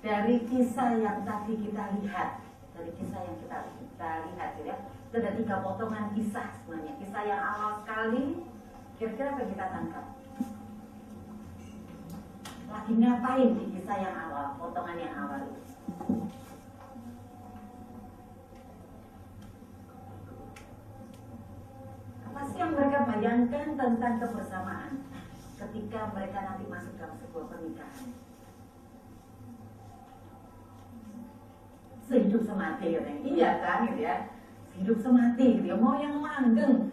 Dari kisah yang tadi kita lihat, ya, itu ada 3 potongan kisah sebenarnya. Kisah yang awal sekali, kira-kira apa yang kita tangkap? Lagi ngapain di kisah yang awal, potongan yang awal itu? Apa sih yang mereka bayangkan tentang kebersamaan ketika mereka nanti masuk dalam sebuah pernikahan? Sehidup semati katanya, iya kan gitu ya, hidup semati gitu ya, mau yang langgeng,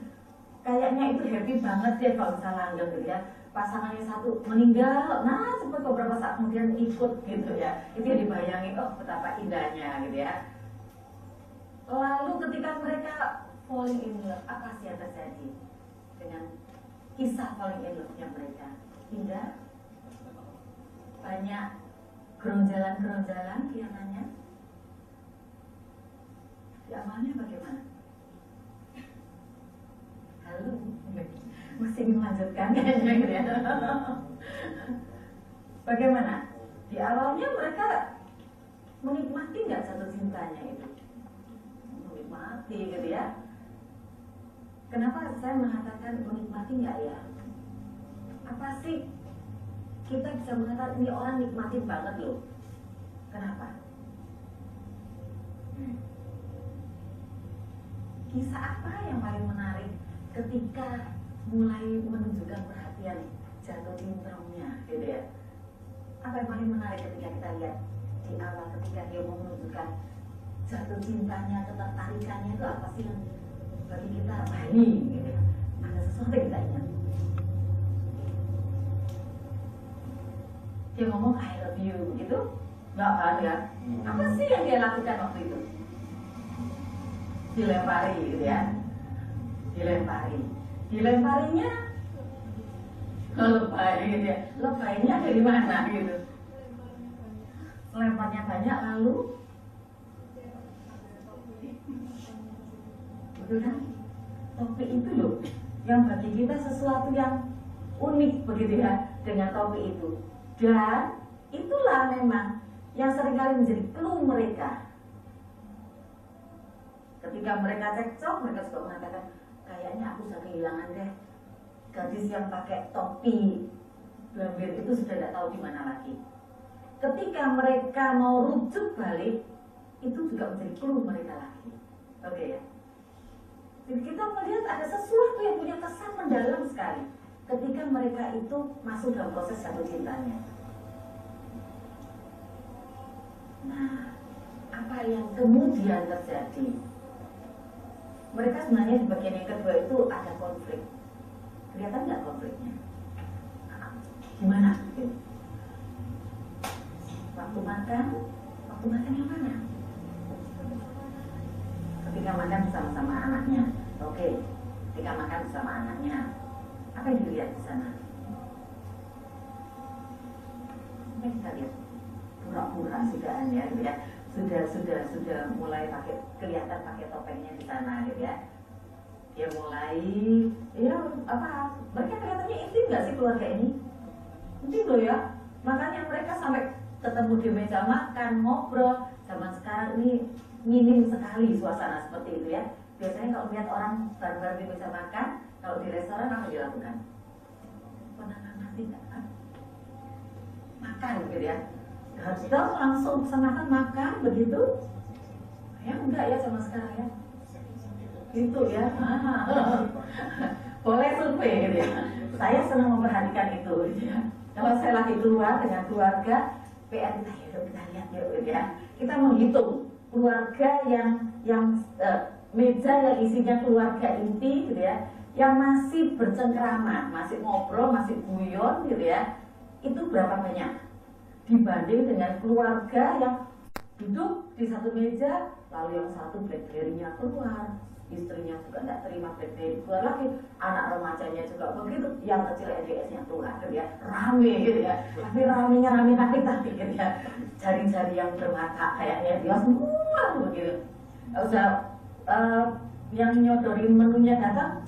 kayaknya itu happy banget ya kalau bisa langgeng gitu ya, pasangannya satu meninggal, nah sempat beberapa saat kemudian ikut gitu ya, itu yang dibayangin, oh betapa indahnya gitu ya. Lalu ketika mereka falling in love, apa sih yang terjadi dengan kisah falling in love-nya mereka? Indah, banyak geronjalan-geronjalan kelihatannya. Di awalnya bagaimana? Halo, masih ingin melanjutkan kayaknya gitu ya. Bagaimana? Di awalnya mereka menikmati nggak jatuh cintanya itu? Menikmati gitu ya. Kenapa saya mengatakan menikmati nggak ya? Apa sih kita bisa mengatakan ini orang nikmati banget loh? Kenapa? Kisah apa yang paling menarik ketika mulai menunjukkan perhatian jatuh cintrongnya gitu ya? Apa yang paling menarik ketika kita lihat di awal ketika dia mau menunjukkan jatuh cintanya, ketertarikannya itu apa sih yang bagi kita ini gitu ya? Ada sesuatu yang kita ingat. Dia ngomong I love you gitu, nggak ada. Apa sih yang dia lakukan waktu itu? Dilempari gitu ya, dilemparinya lebay gitu ya, lebaynya dari mana gitu, lemparnya banyak lalu betul kan, topi itu loh yang bagi kita sesuatu yang unik begitu ya dengan topi itu, dan itulah memang yang seringkali menjadi clue mereka. Ketika mereka cekcok, mereka suka mengatakan, kayaknya aku sudah kehilangan deh gadis yang pakai topi gambir itu sudah tidak tahu di mana lagi. Ketika mereka mau rujuk balik, itu juga menjadi clue mereka lagi. Oke ya. Jadi kita melihat ada sesuatu yang punya kesan mendalam sekali ketika mereka itu masuk dalam proses jatuh cintanya. Nah, apa yang kemudian terjadi? Mereka sebenarnya di bagian yang kedua itu ada konflik. Kelihatan nggak konfliknya? Gimana? Waktu makan yang mana? Ketika makan bersama-sama anaknya. Oke. Ketika makan bersama anaknya. Apa yang dilihat di sana? Apa yang kita lihat? Pura-pura sudah ya, gitu ya. Sudah mulai kelihatan pakai topengnya di sana gitu ya. dia mulai ya apa, mereka kelihatannya intim nggak sih keluarga ini? Intim loh ya, makanya mereka sampai ketemu di meja makan, ngobrol. Zaman sekarang ini minim sekali suasana seperti itu ya. Biasanya kalau lihat orang bareng-bareng di meja makan, kalau di restoran apa dilakukan? Pernah ngerti nggak kan? Makan gitu ya. Harus langsung pesan makan begitu? Ya enggak ya sama sekarang ya. Itu ya. Boleh survei gitu ya. Saya senang memperhatikan itu gitu ya. Kalau saya lagi keluar dengan keluarga, PR kita lihat yuk gitu ya. Kita menghitung keluarga yang meja yang isinya keluarga inti gitu ya, yang masih bercengkrama, masih ngobrol, masih guyon gitu ya. Itu berapa banyak dibanding dengan keluarga yang duduk di satu meja, lalu yang satu BlackBerry-nya keluar, istrinya juga tidak terima BlackBerry keluar lagi, anak remajanya juga begitu, yang kecil LDS-nya keluar gitu ya, rame gitu ya, tapi ramenya rame tapi gitu ya, jari-jari yang bermata kayaknya dia semua begitu. Usah yang nyodorin menunya datang,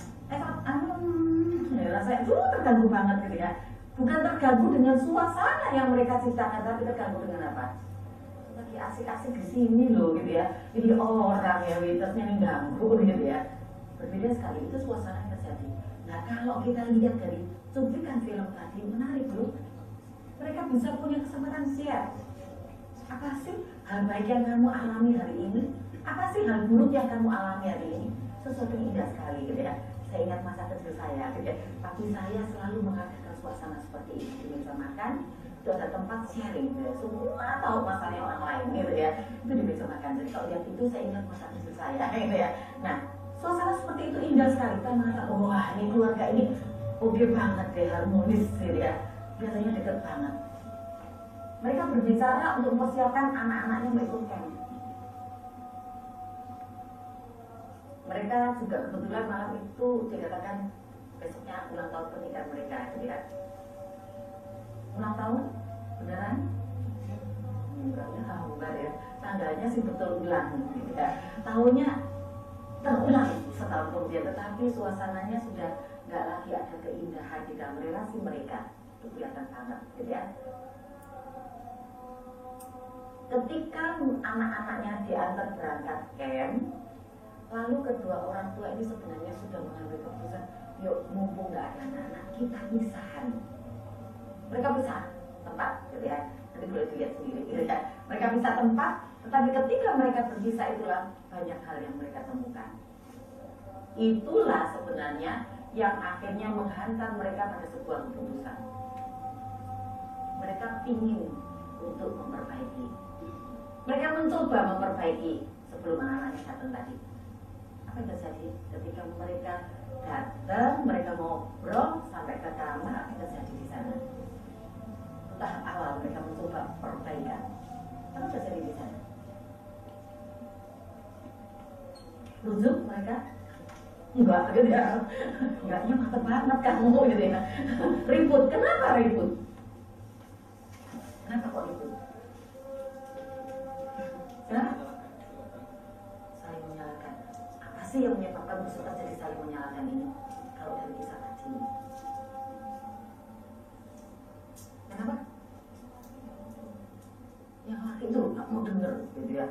rasanya terganggu banget gitu ya. Bukan terganggu dengan suasana yang mereka ciptakan, tapi terganggu dengan apa? Lagi asik-asik di sini loh gitu ya. Jadi orang ya waitersnya ini ganggu gitu ya. Berbeda sekali itu suasana yang terjadi. Nah kalau kita lihat dari cuplikan film tadi menarik loh. Mereka bisa punya kesempatan share. Apa sih hal baik yang kamu alami hari ini? Apa sih hal buruk yang kamu alami hari ini? Sesuatu yang indah sekali gitu ya. Saya ingat masa kecil saya gitu ya. Tapi saya selalu mengadakan suasana seperti ini di meja makan. Itu ada tempat sharing gitu ya. Semua tahu masalahnya orang lain gitu ya. Itu di meja makan. Jadi kalau lihat itu saya ingat masa kecil saya gitu ya. Nah, suasana seperti itu indah sekali. Kita mengatakan, wah ini keluarga ini oke banget deh, harmonis gitu ya. Biasanya deket banget. Mereka berbicara untuk mempersiapkan anak-anaknya mengikut camp. Mereka juga kebetulan malam itu dikatakan besoknya ulang tahun pernikahan mereka, gitu ya. Ulang tahun? Beneran? Enggak ya, enggak ya. Tanggalnya sih betul ulang, gitu ya. Tahunnya terulang setahun kemudian, tetapi suasananya sudah nggak lagi ada keindahan di dalam relasi mereka. Itu kelihatan banget, gitu ya. Ketika anak-anaknya diantar berangkat camp, lalu kedua orang tua ini sebenarnya sudah mengambil keputusan, yuk mumpung nggak ada anak-anak, kita pisahan. Mereka pisah tempat, gitu ya. Nanti boleh dilihat sendiri, gitu ya. Mereka pisah tempat, tetapi ketika mereka berpisah itulah banyak hal yang mereka temukan. Itulah sebenarnya yang akhirnya menghantar mereka pada sebuah keputusan. Mereka ingin untuk memperbaiki. Mereka mencoba memperbaiki sebelum anak-anaknya datang tadi. Apa yang terjadi ketika mereka datang, mereka ngobrol sampai ke kamar, apa yang terjadi di sana? Tahap awal mereka mencoba perbaikan. Apa yang terjadi di sana? Rujuk mereka? Enggak, gitu ya. Enggaknya mantep banget kamu gitu ya. Ribut, kenapa ribut? Kenapa kok ribut? Kenapa? Saling menyalahkan. Apa sih yang menyebabkan musuh terjadi saling menyalahkan ini? Kalau dari kisah tadi, kenapa? Yang laki itu nggak mau denger, gitu ya.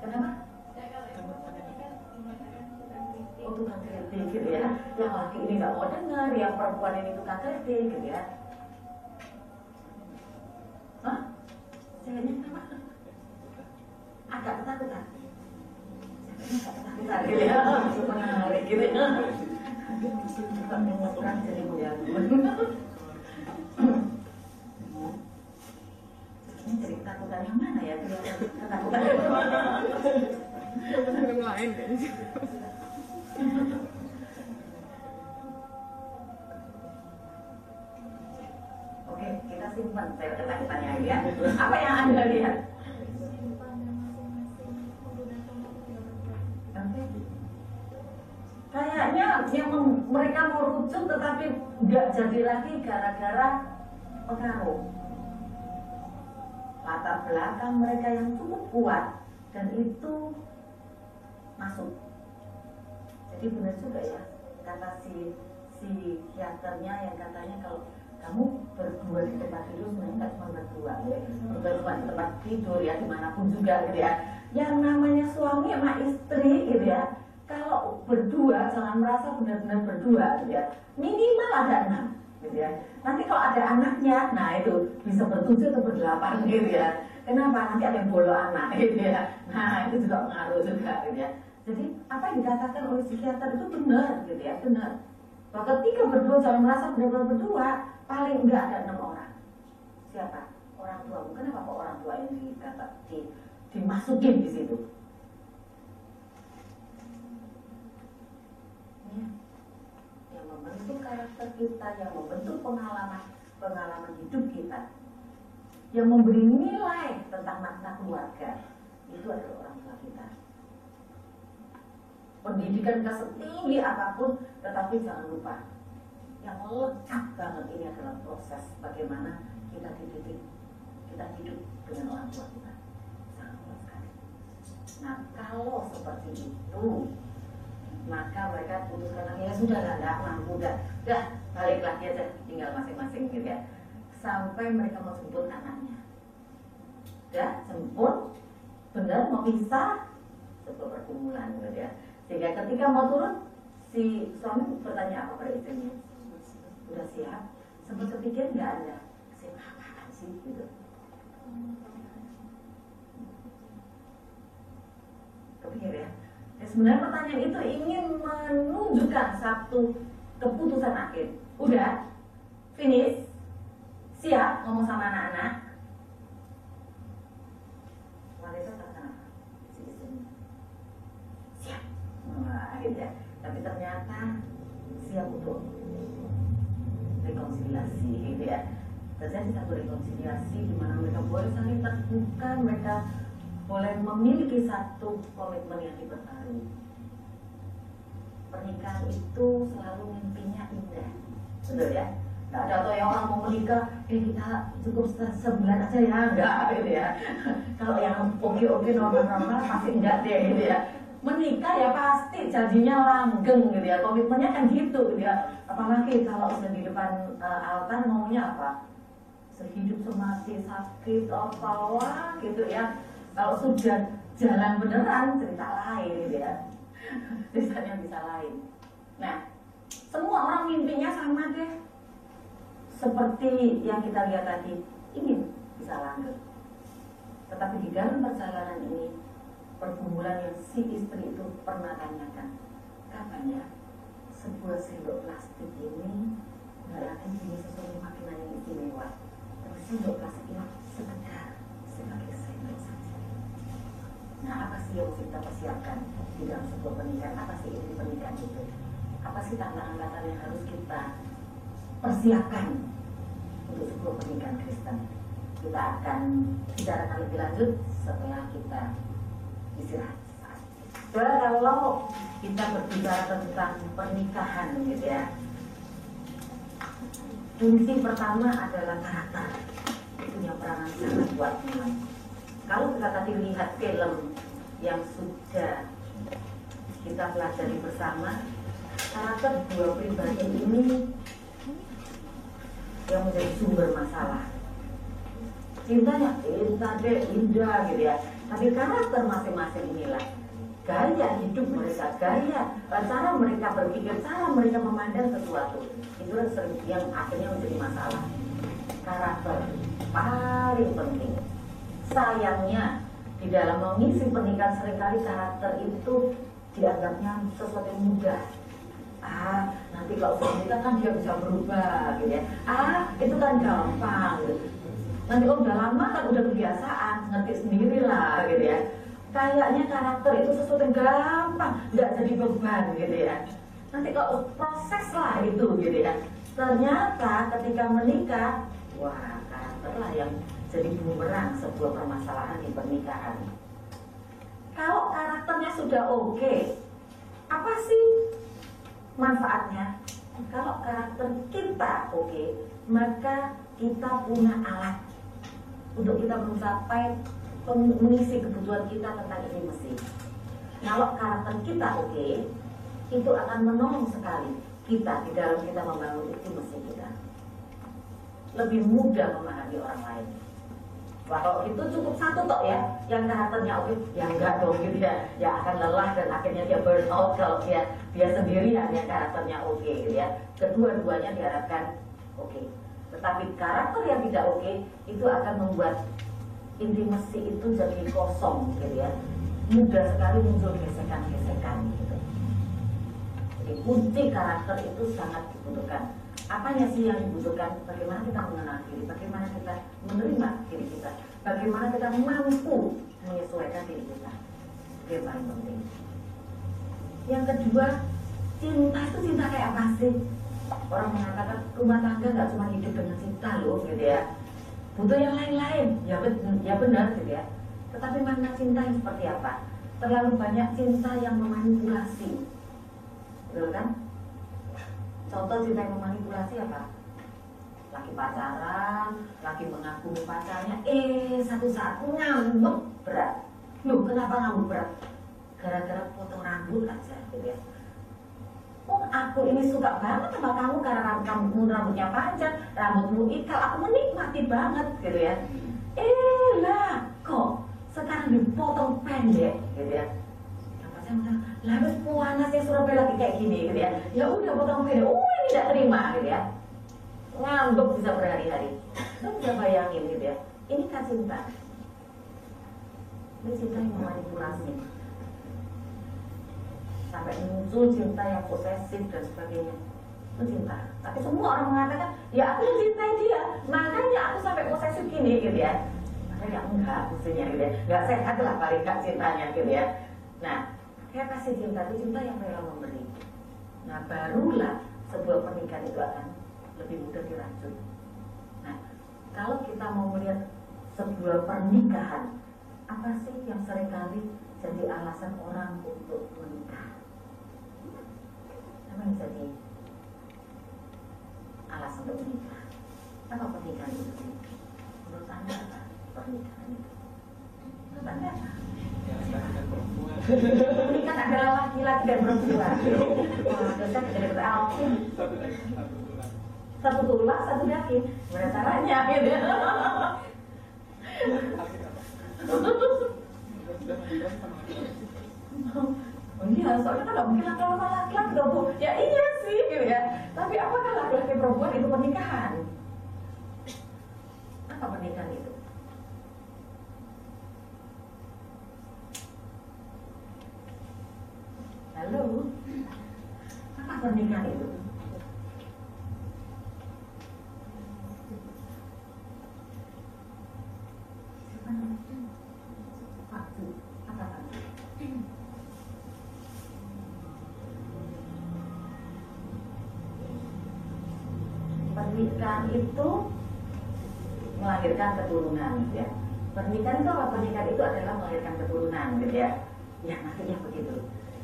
Kenapa? Oh, tukang kritik gitu ya. Yang laki ini nggak mau dengar, yang perempuan ini tukang kritik gitu ya. Hah? Ceweknya kenapa? Agak ketakutan. Ceweknya agak ketakutan gitu ya. Menarik gitu ya. Bukan mengutukkan jadi mengganggu. Ini dari ketakutan yang mana ya? Ketakutan yang lain kayaknya. Oke, kita simpan ketakutannya ya. Apa yang Anda lihat? Kayaknya yang mereka mau rujuk tetapi nggak jadi lagi gara-gara pengaruh latar belakang mereka yang cukup kuat dan itu masuk. Jadi benar juga ya kata si psikiaternya yang katanya kalau kamu berdua di tempat tidur sebenarnya nggak cuma berdua, bukan cuma di tempat tidur ya, dimanapun juga gitu ya. Yang namanya suami sama istri gitu ya, kalau berdua jangan merasa benar-benar berdua gitu ya, minimal ada 6 gitu ya. Nanti kalau ada anaknya, nah itu bisa ber-7 atau ber-8 gitu ya. Kenapa? Nanti ada yang bolo anak gitu ya. Nah itu juga pengaruh juga gitu ya. Jadi apa yang dikatakan oleh psikiater itu benar gitu ya, benar. Bahwa ketika berdua jangan merasa benar-benar berdua, paling enggak ada 6 orang. Siapa? Orang tua. Kenapa kok orang tua ini dimasukin di situ? Ya. Yang membentuk karakter kita, yang membentuk pengalaman hidup kita, yang memberi nilai tentang makna keluarga, itu adalah orang tua kita. Pendidikan kita setinggi apapun, tetapi jangan lupa yang lekat banget ini adalah proses bagaimana kita dididik, kita hidup dengan orang tua kita. Sangat luas sekali. Nah kalau seperti itu, maka mereka putuskan ya sudah nggak mampu, udah balik lagi aja, tinggal masing-masing gitu ya. Sampai mereka mau jemput anaknya, jemput, benar mau pisah, sebuah pergumulan gitu ya. Sehingga ketika mau turun, si suami bertanya apa pada istrinya, udah siap? Sempat kepikir nggak ada, siap apaan sih gitu. Kepikir ya. Sebenarnya pertanyaan itu ingin menunjukkan satu keputusan akhir. Udah, finish, siap ngomong sama anak-anak. Wanita katakan apa? Si istrinya siap. Nah, gitu ya. Tapi ternyata siap untuk rekonsiliasi gitu ya. Terjadi satu rekonsiliasi di mana mereka boleh saling terbuka, mereka boleh memiliki satu komitmen yang diperbarui. Pernikahan itu selalu mimpinya indah, betul ya? Nggak ada atau yang orang mau menikah, kita cukup sebulan aja ya, enggak gitu ya. Kalau yang oke normal pasti enggak deh gitu ya. Menikah ya pasti janjinya langgeng gitu ya, komitmennya kan gitu ya. Apalagi kalau sudah di depan altar ngomongnya apa? Sehidup semati, sakit apa gitu ya. Kalau sudah jalan beneran cerita lain gitu ya. Ceritanya bisa lain. Nah, semua orang mimpinya sama deh. Seperti yang kita lihat tadi, ingin bisa langgeng. Tetapi di dalam perjalanan ini, pergumulan yang si istri itu pernah tanyakan, kapan ya sebuah sendok plastik ini nggak lagi punya sesuatu makanan yang istimewa, tapi sendok plastik ini sekedar sebagai sendok saja. Nah, apa sih yang kita persiapkan di dalam sebuah pernikahan? Apa sih inti pernikahan itu? Apa sih tantangan-tantangan yang harus kita persiapkan untuk sebuah pernikahan Kristen? Kita akan bicarakan lebih lanjut setelah kita istirahat. Kalau kita berbicara tentang pernikahan gitu ya, fungsi pertama adalah karakter. Itu yang peranan sangat kuat. Kalau kita tadi lihat film yang sudah kita pelajari bersama, karakter dua pribadi ini yang menjadi sumber masalah. Cintanya indah gitu ya, tapi karakter masing-masing inilah gaya hidup mereka, cara mereka berpikir, cara mereka memandang sesuatu, itu yang akhirnya menjadi masalah. Karakter paling penting. Sayangnya di dalam mengisi pernikahan seringkali karakter itu dianggapnya sesuatu yang mudah. Nanti kalau sudah nikah kan dia bisa berubah gitu ya. Itu kan gampang gitu. Nanti kalau udah lama kan udah kebiasaan, ngerti sendiri lah gitu ya. Kayaknya karakter itu sesuatu yang gampang, nggak jadi beban gitu ya. Nanti kalau proses lah itu gitu ya. Ternyata ketika menikah, wah karakter lah yang jadi bumerang sebuah permasalahan di pernikahan. Kalau karakternya sudah oke, apa sih manfaatnya? Kalau karakter kita oke, maka kita punya alat untuk kita mencapai mengisi kebutuhan kita tentang intimasi. Kalau karakter kita oke, itu akan menolong sekali kita di dalam kita membangun intimasi kita. Lebih mudah memahami orang lain. Wah, kalau itu cukup satu tok ya, yang karakternya oke, ya enggak dong gitu ya, ya akan lelah dan akhirnya dia burn out kalau dia sendirian yang karakternya oke gitu ya. Kedua-duanya diharapkan oke. Tetapi karakter yang tidak oke itu akan membuat intimasi itu jadi kosong gitu ya. Mudah sekali muncul gesekan-gesekan gitu. Jadi kunci karakter itu sangat dibutuhkan. Apanya sih yang dibutuhkan? Bagaimana kita mengenal diri, bagaimana kita menerima diri kita, bagaimana kita mampu menyesuaikan diri kita. Itu yang paling penting. Yang kedua, cinta itu cinta kayak apa sih? Orang mengatakan rumah tangga nggak cuma hidup dengan cinta loh gitu ya. Butuh yang lain-lain, ya benar gitu ya. Tetapi makna cinta yang seperti apa? Terlalu banyak cinta yang memanipulasi, betul kan? Contoh cinta yang memanipulasi apa? Lagi pacaran, lagi mengagumi pacarnya, satu saat ngambek berat. Loh, kenapa ngambek berat? Gara-gara potong rambut aja gitu ya. Oh, aku ini suka banget sama kamu karena kamu rambutnya panjang, rambutmu ikal, aku menikmati banget gitu ya. Lah, kok sekarang dipotong pendek gitu ya. Lah terus panasnya Surabaya lagi kayak gini gitu ya. Ya udah potong pendek. Ini tidak terima gitu ya. Ngambek bisa berhari-hari. Lo bisa bayangin gitu ya. Ini kan cinta. Ini cinta yang memanipulasi. Sampai muncul cinta yang posesif dan sebagainya. Itu cinta. Tapi semua orang mengatakan, ya aku mencintai dia, makanya aku sampai posesif gini gitu ya. Makanya enggak mestinya gitu ya. Enggak sehat lah paling gak cintanya gitu ya. Nah, kayak kasih cinta itu cinta yang rela memberi. Nah, barulah sebuah pernikahan itu akan lebih mudah dirajut. Nah, kalau kita mau melihat sebuah pernikahan, apa sih yang seringkali jadi alasan orang untuk menikah? Apa yang jadi alasan untuk menikah? Apa pernikahan itu? Menurut Anda apa pernikahan itu? Menurut Anda apa? Menikah adalah laki-laki dan perempuan. Wah, dosa tidak beralih. Satu tulang, satu daging. Gimana caranya? Gitu. Oh iya, soalnya kan gak mungkin laki-laki dong. Ya iya sih, gitu ya. Tapi apakah laki-laki perempuan itu pernikahan? Apa pernikahan itu? Halo, apa pernikahan itu? Waktu, apa waktu? Pernikahan itu melahirkan keturunan, ya. Pernikahan itu apa? Pernikahan itu adalah melahirkan keturunan, gitu ya. Ya, maksudnya begitu.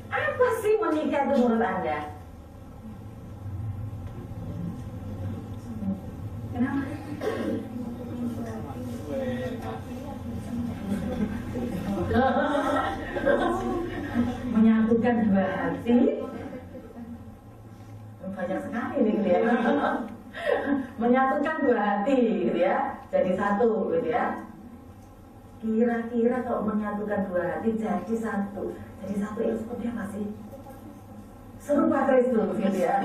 Apa sih menikah itu menurut Anda? Kenapa? Menyatukan dua hati. Banyak sekali nih gitu ya. Menyatukan dua hati gitu ya. Jadi satu gitu ya. Kira-kira kalau menyatukan dua hati jadi satu. Jadi satu itu seperti apa sih? Serupa Kristus gitu ya.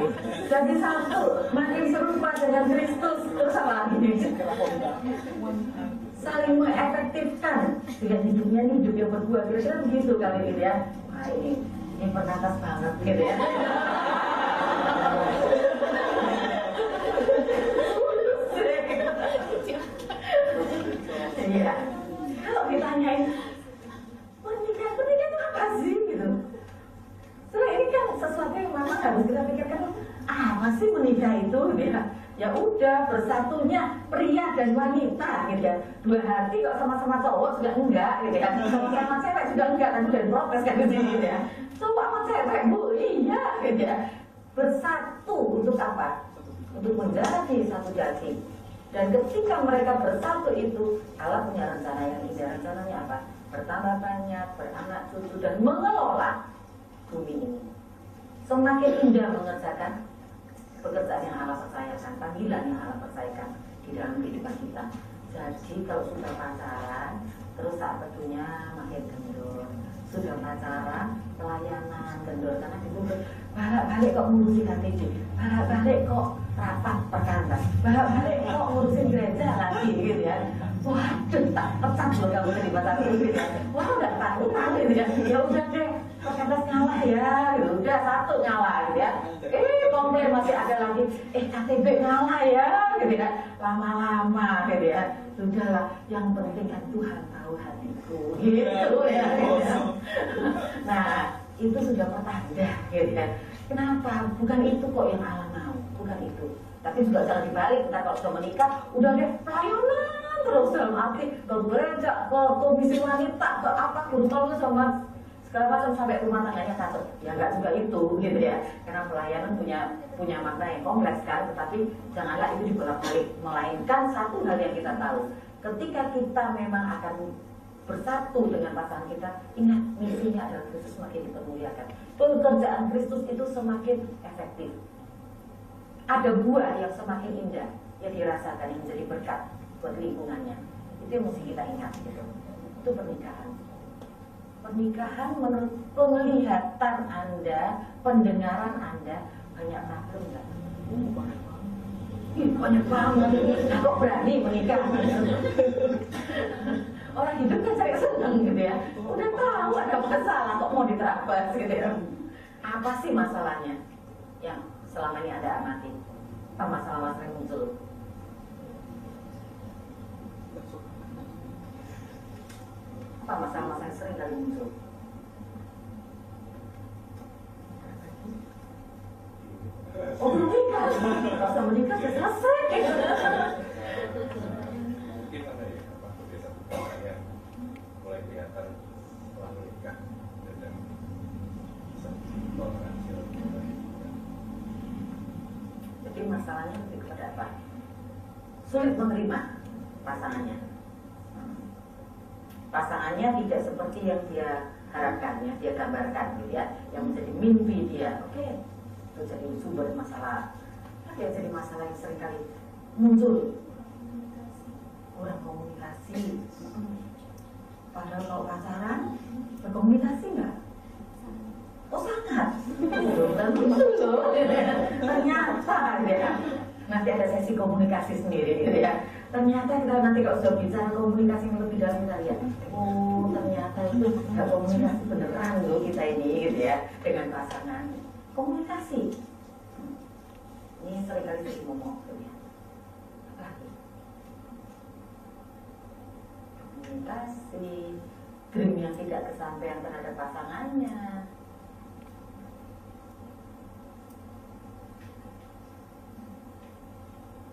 Jadi satu, makin serupa dengan Kristus. Terus apa lagi? Saling mengefektifkan. Dengan hidupnya ini hidup yang berdua. Kira-kira begitu kali ini ya. Wah ini perkakas banget gitu ya. Iya. Kalau ditanyain pernikahan itu apa sih gitu? Soalnya ini kan sesuatu yang memang harus kita pikirkan. Apa sih menikah itu? Ya udah bersatunya pria dan wanita gitu ya. Dua hati kok sama-sama cowok juga enggak gitu ya. Sama-sama cewek juga enggak. Kan udah protes kan di sini gitu ya. Cowok sama cewek bu, iya gitu ya. Bersatu untuk apa? Untuk menjadi satu jati. Dan ketika mereka bersatu itu, Allah punya rencana yang indah. Rencananya apa? Bertambah banyak, beranak cucu, dan mengelola bumi ini. Semakin indah mengerjakan pekerjaan yang Allah percayakan, panggilan yang Allah percayakan di dalam kehidupan kita. Jadi kalau sudah pacaran, terus saat waktunya makin kendor. Sudah pacaran, pelayanan kendor, karena dituntut balik kok ngurusin KTP, balik kok rapat perkantas, balik kok ngurusin gereja lagi gitu ya. Waduh, tak pecat loh kamu jadi pacaran gitu ya. Wah, nggak tahunan gitu ya. Ya udah deh, perkantas ngalah ya, udah satu ngalah gitu ya. Komplain masih ada lagi, KTP ngalah ya gitu ya. Lama-lama gitu ya. Sudahlah, yang penting kan Tuhan tahu hatiku gitu ya. Nah, itu sudah pertanda gitu kan. Kenapa? Bukan itu kok yang Allah mau, bukan itu. Tapi juga jangan dibalik, kita kalau sudah menikah, udah deh pelayanan terus dalam arti ke gereja, ke komisi wanita, ke apa, kumpul sama segala macam sampai rumah tangganya satu. Ya enggak juga itu gitu ya. Karena pelayanan punya makna yang kompleks kan, tetapi janganlah itu dibolak-balik, melainkan satu hal yang kita tahu. Ketika kita memang akan bersatu dengan pasangan kita, ingat misinya adalah Kristus semakin dipermuliakan. Pekerjaan Kristus itu semakin efektif. Ada buah yang semakin indah yang dirasakan, yang menjadi berkat buat lingkungannya. Itu yang mesti kita ingat gitu. Itu pernikahan. Pernikahan menurut penglihatan Anda, pendengaran Anda, banyak problem nggak? Banyak banget. Nah, kok berani menikah? Orang hidup kan cari seneng gitu ya. Udah tahu ada masalah kok mau diterabas gitu ya. Apa sih masalahnya yang selama ini Anda amati? Apa masalah-masalah yang muncul? Apa masalah-masalah yang sering kali muncul? Oh, belum menikah. Kalau sudah menikah sudah selesai. Mungkin ada ya kebiasaan yang mulai kelihatan setelah menikah dan bisa toleransi lebih baik. Jadi masalahnya lebih kepada apa? Sulit menerima pasangannya. Pasangannya tidak seperti yang dia harapkan, yang dia gambarkan gitu ya, yang menjadi mimpi dia. Oke, itu jadi sumber masalah. Tapi yang jadi masalah yang sering kali muncul, kurang komunikasi. Padahal kalau pacaran berkomunikasi nggak? Oh sangat. Ternyata ya. Nanti ada sesi komunikasi sendiri gitu ya. Ternyata kita nanti kalau sudah bicara komunikasi yang lebih dalam kita lihat, oh ternyata itu nggak komunikasi beneran loh kita ini gitu ya dengan pasangan. Komunikasi. Ini seringkali jadi momok gitu ya. Apa lagi? Komunikasi, dream yang tidak kesampaian terhadap pasangannya.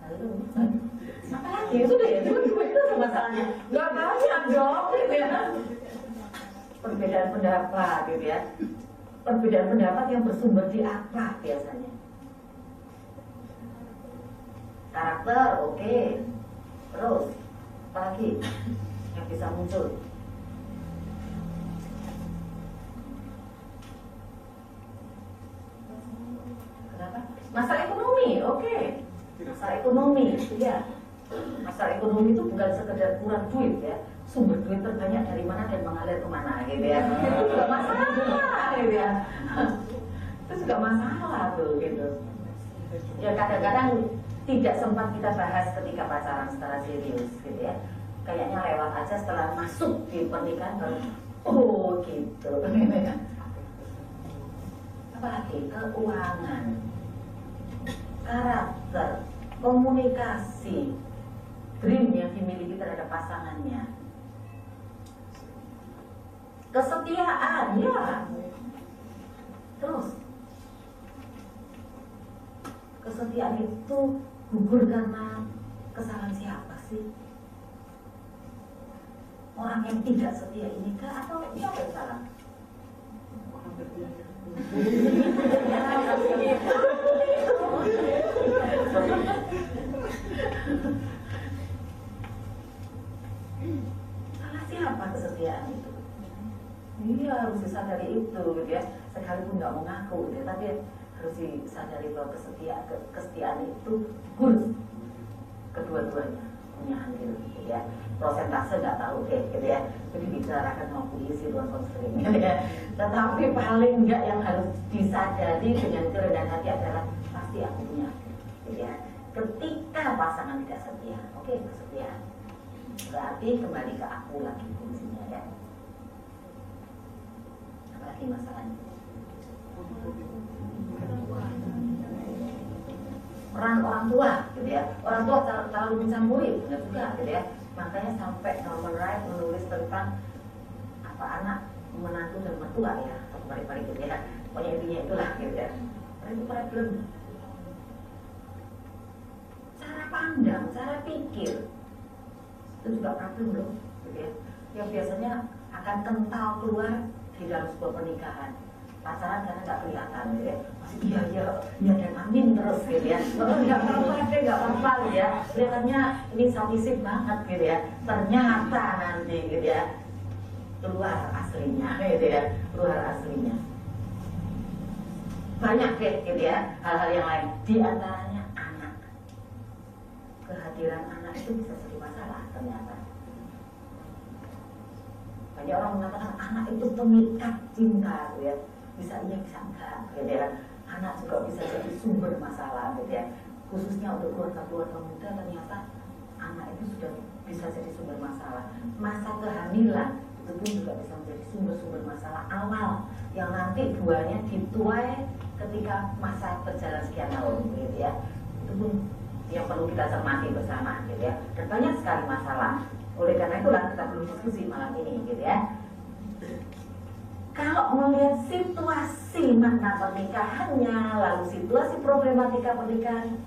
Lalu apa lagi? Sudah ya, cuma itu masalahnya. Gak banyak dong gitu ya. Perbedaan pendapat gitu ya. Perbedaan pendapat yang bersumber di apa biasanya? Karakter, oke. Terus apa lagi yang bisa muncul? Kenapa? Masalah ekonomi, oke. Masalah ekonomi, ya. Masalah ekonomi itu bukan sekedar kurang duit ya. Sumber duit terbanyak dari mana dan mengalir kemana gitu ya. Itu juga masalah gitu ya. Itu juga masalah tuh gitu. Ya kadang-kadang tidak sempat kita bahas ketika pacaran secara serius gitu ya. Kayaknya lewat aja setelah masuk di pernikahan baru oh gitu. Apalagi keuangan, karakter, komunikasi, dream yang dimiliki terhadap pasangannya, kesetiaan, ya. Terus kesetiaan itu gugur karena kesalahan siapa sih? Orang yang tidak setia ini kah atau siapa yang salah? Iya, harus disadari itu gitu ya. Sekalipun nggak mau ngaku gitu ya, tapi harus disadari bahwa kesetiaan itu harus kedua-duanya punya andil gitu ya. Prosentase nggak tahu deh gitu ya, jadi bicarakan sama polisi ruang konseling gitu ya. Tetapi paling nggak yang harus disadari dengan kerendahan hati adalah pasti aku punya gitu ya. Ketika pasangan tidak setia, oke, kesetiaan berarti kembali ke aku lagi kuncinya ya. Apalagi masalahnya peran orang tua gitu ya. Orang tua terlalu mencampuri enggak juga gitu ya. Makanya sampai Norman Wright menulis tentang apa anak, menantu dan mertua ya, atau balik-balik gitu ya. Pokoknya intinya itulah gitu ya. Itu problem. Cara pandang, cara pikir itu juga problem loh gitu ya. Yang biasanya akan kental keluar di dalam sebuah pernikahan. Pacaran karena nggak kelihatan gitu ya, masih iya dan amin terus gitu ya, nggak apa-apa gitu ya, kelihatannya ini submisif banget gitu ya, ternyata nanti gitu ya keluar aslinya gitu ya, keluar aslinya banyak deh gitu ya, hal-hal yang lain, diantaranya anak. Kehadiran anak itu bisa jadi masalah ternyata. Banyak orang mengatakan anak itu pemikat cinta gitu ya. Bisa iya bisa enggak gitu ya. Anak juga bisa jadi sumber masalah gitu ya, khususnya untuk keluarga-keluarga muda. Ternyata anak itu sudah bisa jadi sumber masalah. Masa kehamilan itu pun juga bisa menjadi sumber-sumber masalah awal yang nanti buahnya dituai ketika masa berjalan sekian tahun gitu ya. Itu pun yang perlu kita cermati bersama gitu ya, dan banyak sekali masalah. Oleh karena itulah kita perlu diskusi malam ini gitu ya. Kalau melihat situasi makna pernikahannya, lalu situasi problematika pernikahan,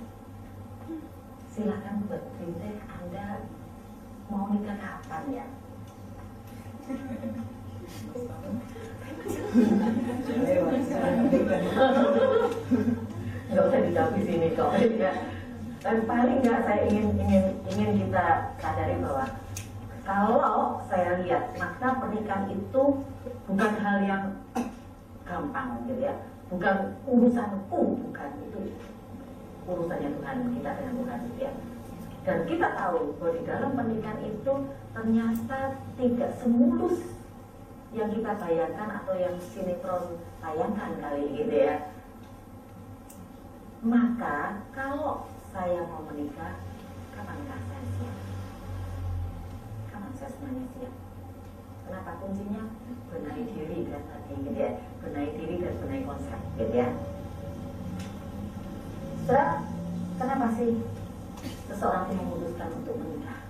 silakan buat berita Anda mau nikah kapan ya? Nggak usah dijawab di sini kok ya. Dan paling nggak saya ingin kita sadari bahwa kalau saya lihat makna pernikahan itu bukan hal yang gampang gitu ya, bukan urusanku, bukan itu urusannya Tuhan, kita dengan Tuhan gitu ya. Dan kita tahu bahwa di dalam pernikahan itu ternyata tidak semulus yang kita bayangkan atau yang sinetron bayangkan kali gitu ya. Maka kalau saya mau menikah, kapankah saya siap? Kapan saya sebenarnya siap? Kenapa kuncinya? Benahi diri dan hati gitu ya. Benahi diri dan benahi konsep gitu ya. Kenapa sih seseorang itu memutuskan untuk menikah?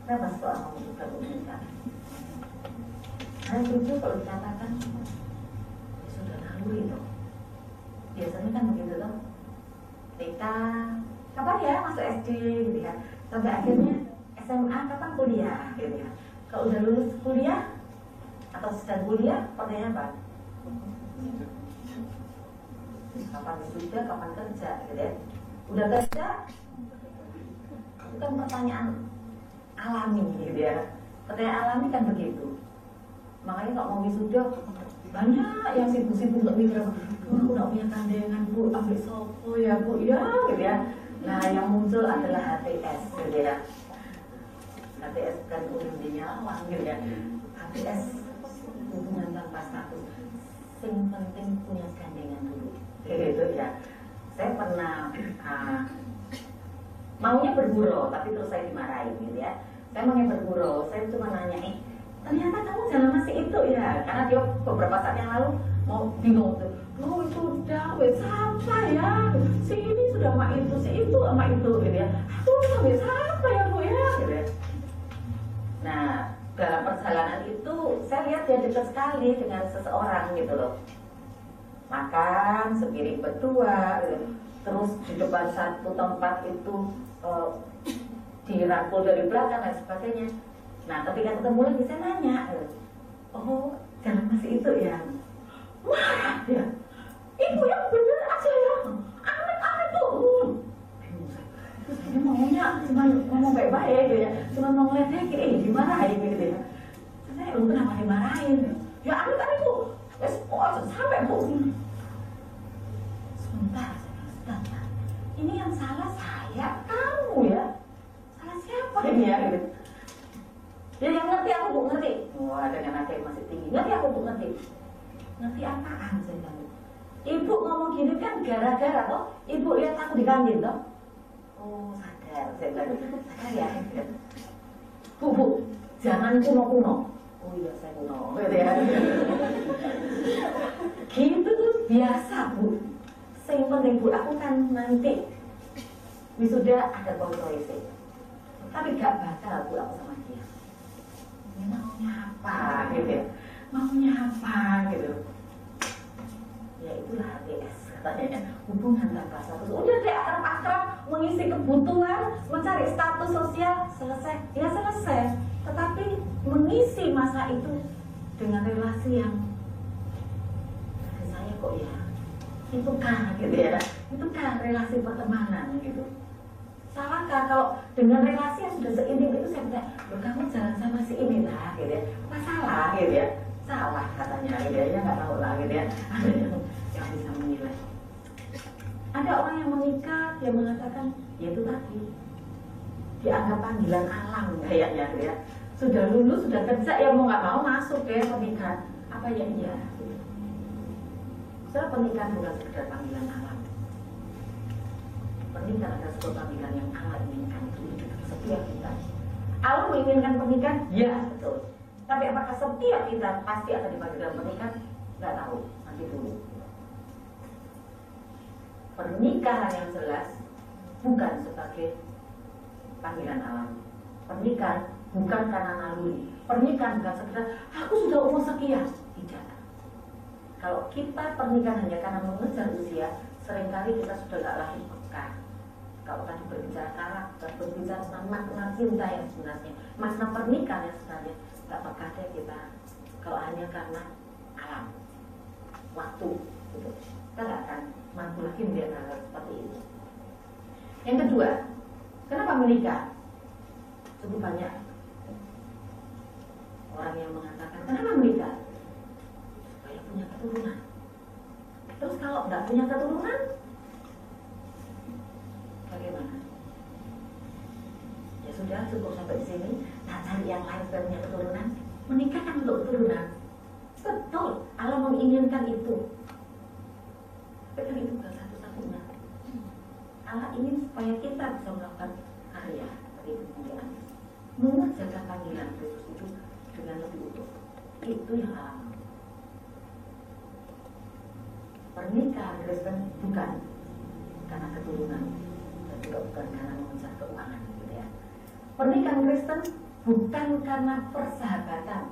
Kenapa seseorang memutuskan untuk menikah? Saya setuju kalau dikatakan sudah naluri toh. Biasanya kan begitu toh. Nikah kapan ya masuk SD gitu ya, sampai akhirnya SMA kapan kuliah gitu ya. Kalau udah lulus kuliah atau sedang kuliah, pertanyaannya apa? Kapan wisuda, kapan kerja gitu ya. Udah kerja, itu kan pertanyaan alami gitu ya. Pertanyaan alami kan begitu. Makanya kalau mau wisuda banyak yang sibuk-sibuk nggak mikir apa, aku nggak punya kandengan bu, ambil sopo ya bu, ya gitu ya. Nah yang muncul adalah HTS gitu ya. HTS kan umum di nyawang gitu ya. HTS hubungan tanpa status, yang penting punya gandengan dulu gitu ya. Saya pernah maunya bergurau, tapi terus saya dimarahin gitu ya. Saya maunya bergurau, saya cuma nanya, ternyata kamu jalan masih itu ya, karena dia beberapa saat yang lalu mau bingung tuh, oh sudah, siapa ya, si ini sudah sama itu, si itu sama itu gitu ya, aku sampai siapa ya bu ya gitu ya. Nah dalam perjalanan itu saya lihat dia dekat sekali dengan seseorang gitu loh, makan sepiring berdua gitu. Terus di depan satu tempat itu dirangkul dari belakang dan sebagainya. Nah ketika ketemu lagi saya nanya, oh jalan masih itu ya? Wah ya, ibu yang bener aja ya, aneh-aneh tuh. Saya maunya cuma ngomong baik-baik gitu ya, cuma mau ngeliatnya kayak gimana aja gitu ya. Saya kenapa dimarahin? Ya saya, kamu ya. Salah siapa ini ya? Gitu. Ya yang ngerti aku Bu, ngerti. Wah, dengan nada yang masih tinggi. Ngerti aku Bu, ngerti. Ngerti apaan saya bilang. Ibu ngomong gini kan gara-gara toh. Ibu lihat aku di kantin toh. Oh, sadar. Saya bilang, sadar ya. Bu, jangan kuno-kuno. Oh iya, saya kuno. Gitu ya. Gitu tuh biasa Bu. Yang penting Bu, aku kan nanti wisuda ada konsolisi. Tapi gak bakal Bu aku sama dia. Ini maunya apa gitu ya. Maunya apa gitu. Ya itulah HTS katanya. Hubungan tanpa status. Udah deh akrab-akrab, mengisi kebutuhan, mencari status sosial, selesai. Ya selesai. Tetapi mengisi masa itu dengan relasi yang saya kok ya itu kan gitu ya, itu kan relasi pertemanan gitu. Salahkah kalau dengan relasi yang sudah seintim itu saya bilang, kamu jalan sama si ini lah gitu ya, masalah gitu ya, salah katanya gitu ya, nggak tahu lah gitu ya. Ada yang bisa menilai. Ada orang yang menikah, dia mengatakan, ya itu tadi dianggap panggilan alam kayaknya gitu ya. Sudah lulus, sudah kerja, ya mau nggak mau masuk ya pernikahan. Apa ya iya? Soal pernikahan bukan sekedar panggilan alam. Pernikahan adalah sebuah panggilan yang Allah inginkan itu setiap kita. Allah menginginkan pernikahan, ya betul. Tapi apakah setiap kita pasti akan dipanggil dalam pernikahan? Nggak tahu, nanti dulu. Pernikahan yang jelas bukan sebagai panggilan alam. Pernikahan bukan karena naluri. Pernikahan bukan sekedar aku sudah umur sekian. Tidak. Kalau kita pernikahan hanya karena mengejar usia, seringkali kita sudah gak lahir peka. Kalau tadi berbicara karakter, berbicara tentang makna cinta yang sebenarnya, makna pernikahan yang sebenarnya, gak peka deh kita. Kalau hanya karena alam, waktu, gitu. Kita gak akan mampu lagi melihat hal seperti itu. Yang kedua, kenapa menikah? Cukup banyak orang yang mengatakan, kenapa menikah? Supaya punya keturunan. Terus kalau nggak punya keturunan, bagaimana? Ya sudah, cukup sampai di sini. Tak cari yang lain supaya punya keturunan. Menikah kan untuk keturunan. Betul, Allah menginginkan itu. Tapi kan itu bukan satu-satunya. Allah ingin supaya kita bisa melakukan karya seperti itu kemudian mengerjakan panggilan Kristus itu dengan lebih utuh. Itu yang Allah mau. Pernikahan Kristen bukan karena keturunan dan juga bukan karena mengejar keuangan, gitu ya. Pernikahan Kristen bukan karena persahabatan,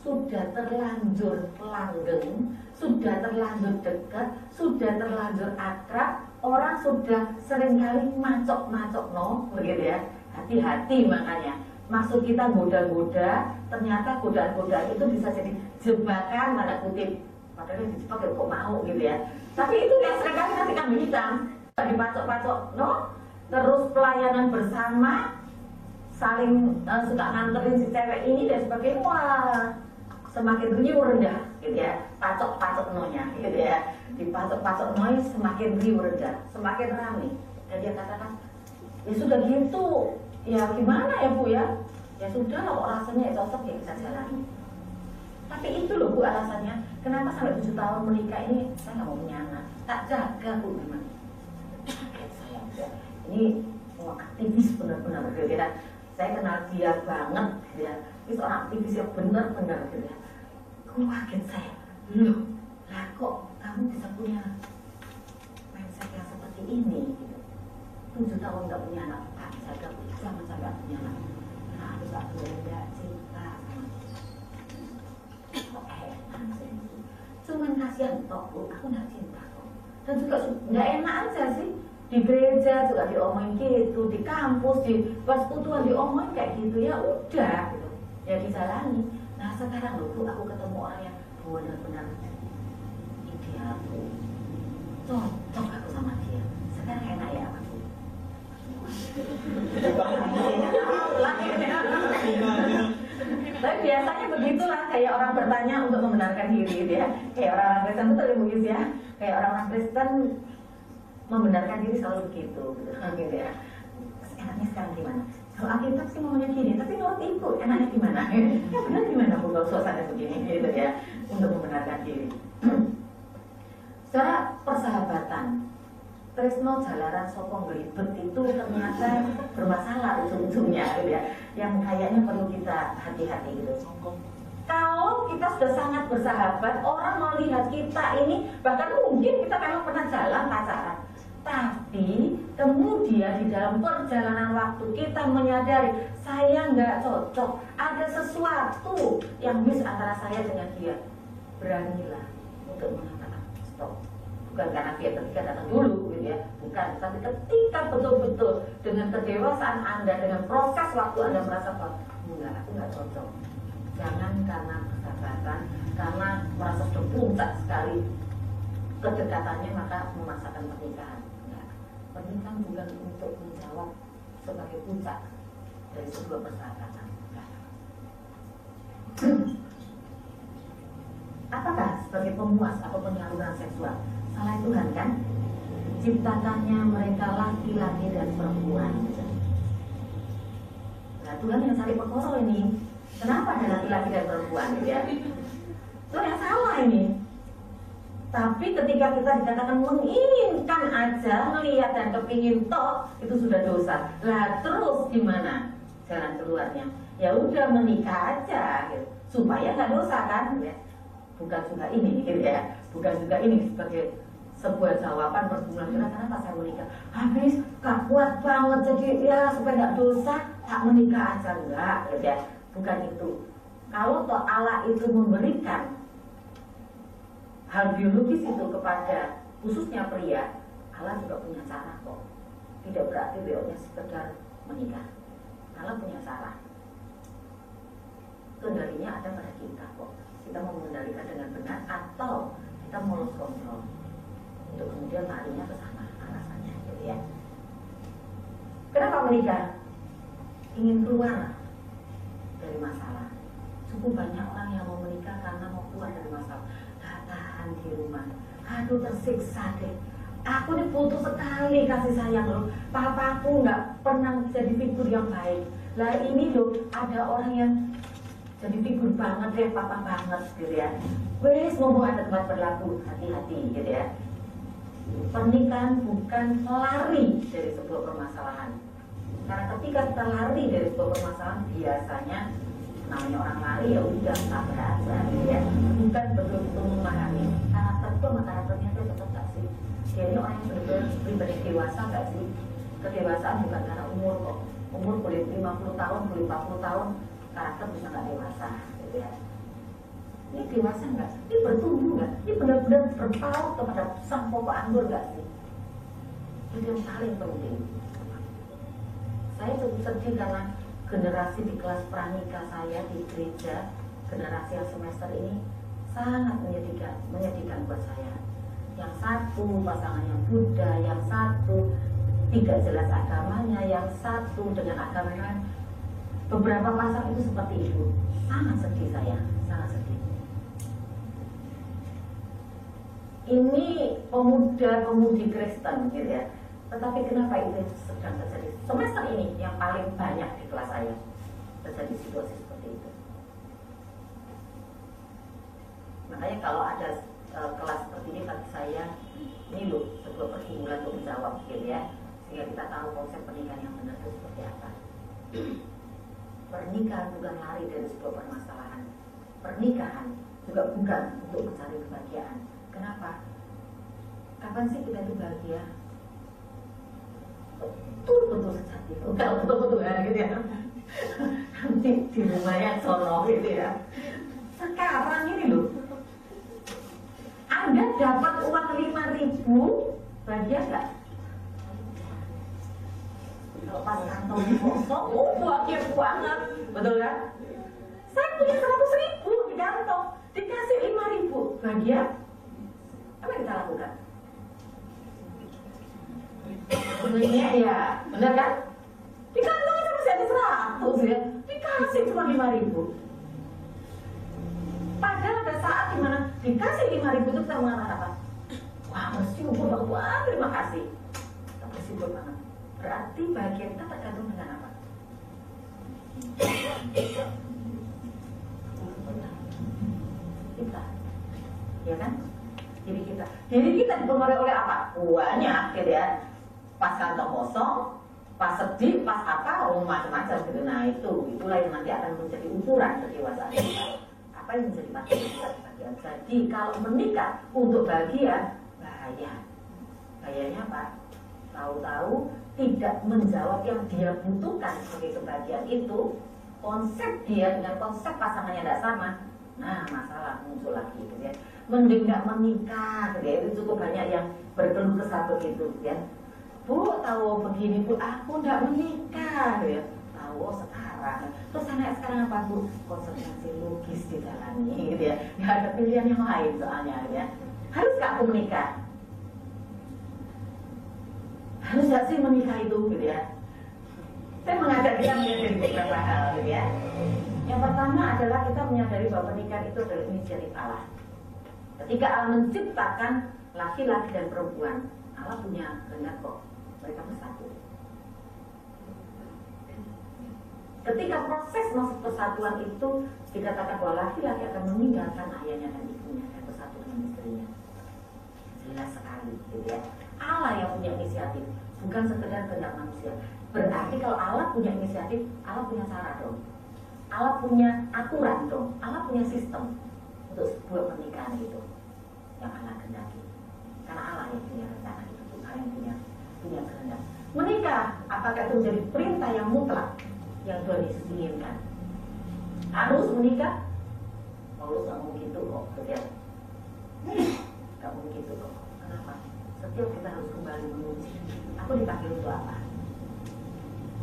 sudah terlanjur langgeng, sudah terlanjur dekat, sudah terlanjur akrab, orang sudah seringkali macok-macok no, begitu ya. Hati-hati makanya. Maksud kita goda-goda, ternyata godaan-godaan itu bisa jadi jebakan tanda kutip. Padahal yang dijebak ya kok mau gitu ya. Tapi itu yang seringkali nanti kambing hitam, dipacok-pacok no, terus pelayanan bersama, saling suka nganterin si cewek ini dan sebagainya. Wah, semakin riuh rendah gitu ya, pacok-pacok no-nya gitu ya, dipacok-pacok no semakin riuh rendah, semakin ramai. Dan dia katakan, ya sudah gitu, ya gimana ya Bu ya? Ya sudah lah, kok rasanya ya cocok ya kita jalani. Tapi itu loh Bu alasannya, kenapa sampai 7 tahun menikah ini saya nggak mau punya anak, tak jaga Bu memang. Kaget saya, ya. Ini aktivis benar-benar gitu ya. Saya kenal dia banget gitu ya. Ini seorang aktivis yang benar-benar gitu ya. Kaget saya, loh lah kok kamu bisa punya mindset yang seperti ini gitu. 7 tahun nggak punya anak, tak jaga Bu, jangan sampai punya anak. Nah harus aku nggak cinta sama kok enak sih. Cuman kasihan toh Bu, aku nggak cinta kok. Dan juga nggak enak aja sih. Di gereja juga diomongin gitu, di kampus, di persekutuan diomongin kayak gitu, ya udah gitu, ya dijalani. Nah sekarang loh Bu, aku ketemu orang yang benar-benar ideal Bu, cocok aku sama dia. Sekarang enak ya apa Bu? Tapi biasanya begitulah, kayak orang bertanya untuk membenarkan diri gitu ya. Kayak orang-orang Kristen, betul ya Bu Yus ya. Kayak orang-orang Kristen membenarkan diri selalu begitu, gitu ya. Enaknya sekarang gimana? Kalau Alkitab sih maunya gini, tapi menurut ibu enaknya gimana? Ya benar gimana bu kalau suasana begini, gitu ya, untuk membenarkan diri. Secara persahabatan, tresno jalaran sopong gelibet itu ternyata bermasalah ujung-ujungnya, gitu ya. Yang kayaknya perlu kita hati-hati gitu. Kalau kita sudah sangat bersahabat, orang melihat kita ini, bahkan mungkin kita memang pernah jalan pacaran, tapi kemudian di dalam perjalanan waktu kita menyadari saya nggak cocok, ada sesuatu yang miss antara saya dengan dia. Beranilah untuk mengatakan stop. Bukan karena dia ketika datang dulu, gitu ya, bukan. Tapi ketika betul-betul dengan kedewasaan Anda, dengan proses waktu Anda merasa bahwa enggak, aku nggak cocok. Jangan karena persahabatan, karena merasa sudah puncak sekali kedekatannya maka memaksakan pernikahan. Pernikahan bukan untuk menjawab sebagai puncak dari sebuah persahabatan. Apakah sebagai pemuas atau penyaluran seksual? Salah Tuhan kan? Ciptakannya mereka laki-laki dan perempuan. Nah Tuhan yang cari perkara ini. Kenapa ada laki-laki dan perempuan? Ya? Tuhan yang salah ini. Tapi ketika kita dikatakan menginginkan aja, melihat dan kepingin toh, itu sudah dosa. Lah terus gimana jalan keluarnya? Ya udah menikah aja, gitu. Supaya nggak dosa kan? Ya. Bukan juga ini, gitu ya. Bukan juga ini sebagai sebuah jawaban pergumulan kita. Kenapa saya menikah? Habis gak kuat banget, jadi ya supaya nggak dosa, tak menikah aja enggak, gitu ya. Bukan itu. Kalau toh Allah itu memberikan hal biologis itu kepada khususnya pria, Allah juga punya cara kok. Tidak berarti beliaunya sekedar menikah. Allah punya cara. Kendalinya ada pada kita kok. Kita mau mengendalikan dengan benar atau kita mau lost control untuk kemudian larinya ke sana alasannya, gitu ya. Kenapa menikah? Ingin keluar dari masalah. Cukup banyak orang yang mau menikah karena mau keluar dari masalah. Tahan di rumah, aduh tersiksa deh. Aku ini butuh sekali kasih sayang loh. Papaku nggak pernah jadi figur yang baik. Lah ini loh ada orang yang jadi figur banget deh, papa banget gitu ya. Wes mau ada tempat berlaku, hati-hati gitu ya. Pernikahan bukan lari dari sebuah permasalahan. Karena ketika kita lari dari sebuah permasalahan biasanya namanya orang lari ya udah sabar aja gitu ya. Bukan betul-betul memahami karakter itu sama karakternya itu tetap gak sih. Dia ini orang yang benar-benar pribadi dewasa gak sih. Kedewasaan bukan karena umur kok. Umur boleh 50 tahun, boleh 40 tahun, karakter bisa gak dewasa gitu ya. Ini dewasa gak? Ini bertumbuh gak? Ini benar-benar berpaut kepada sang pokok anggur gak sih? Itu yang paling penting. Saya cukup sedih karena generasi di kelas pranikah saya di gereja, generasi yang semester ini sangat menyedihkan buat saya. Yang satu pasangannya Buddha, yang satu tidak jelas agamanya, yang satu dengan agama lain. Beberapa pasangan itu seperti itu. Sangat sedih saya, sangat sedih. Ini pemuda-pemudi Kristen gitu ya. Tetapi kenapa itu sedang terjadi? Semester ini yang paling banyak di kelas saya terjadi situasi seperti itu. Makanya kalau ada kelas seperti ini bagi saya, ini loh sebuah pergumulan untuk menjawab gitu ya. Sehingga kita tahu konsep pernikahan yang benar itu seperti apa. Pernikahan bukan lari dari sebuah permasalahan. Pernikahan juga bukan untuk mencari kebahagiaan. Kenapa? Kapan sih kita itu bahagia? Betul-betul sejati. Kalau betul-betul ya gitu ya. Nanti di rumahnya sono gitu ya. Sekarang ini loh, Anda dapat uang 5.000, bahagia nggak? Kalau pas kantong kosong, bahagia banget, betul kan? Saya punya 100.000 di kantong, dikasih 5.000, bahagia? Apa yang kita lakukan? Sebenarnya ya, benar kan? Di kantong itu masih ada 100 ya, dikasih cuma 5.000. Padahal ada saat dimana dikasih 5.000 itu kita mengatakan apa? Wah bersyukur banget, wah terima kasih. bersyukur banget. Berarti bahagia kita tergantung dengan apa? Kita, ya kan? Diri kita dipengaruhi oleh apa? Banyak, gitu ya. Pas kantong kosong, pas sedih, pas apa, macam-macam gitu. Nah itulah yang nanti akan menjadi ukuran kedewasaan kita. Apa yang menjadi bahagia? Jadi kalau menikah untuk bahagia, bahayanya apa? Tahu-tahu tidak menjawab yang dia butuhkan sebagai kebahagiaan itu, konsep dia dengan konsep pasangannya tidak sama. Nah masalah muncul lagi gitu ya. Mending nggak menikah gitu ya. Itu cukup banyak yang berkeluh kesah begitu ya. Bu tahu begini bu, aku nggak menikah gitu ya. Tahu sekarang. Terus anak sekarang apa bu? Konsekuensi logis dijalani gitu ya. Nggak ada pilihan yang lain soalnya ya. Harus nggak aku menikah? Harus nggak sih menikah itu gitu ya. Saya mengajak kita menyadari beberapa hal gitu ya. Yang pertama adalah kita menyadari bahwa pernikahan itu adalah inisiatif Allah. Ketika Allah menciptakan laki-laki dan perempuan, Allah punya kehendak kok mereka bersatu. Ketika proses masuk persatuan itu dikatakan bahwa laki-laki akan meninggalkan ayahnya dan ibunya dan bersatu dengan istrinya. Jelas sekali gitu ya. Allah yang punya inisiatif, bukan sekedar kehendak manusia. Berarti kalau Allah punya inisiatif, Allah punya cara dong. Allah punya aturan dong. Allah punya sistem untuk sebuah pernikahan itu yang Allah kehendaki. Karena Allah yang punya rencana itu, Allah yang punya kehendak. Menikah, apakah itu menjadi perintah yang mutlak yang Tuhan Yesus inginkan? Harus menikah? Paulus nggak mau gitu kok, gitu. Nggak mau gitu kok. Kenapa? Setiap kita harus kembali menguji. Aku dipanggil untuk apa?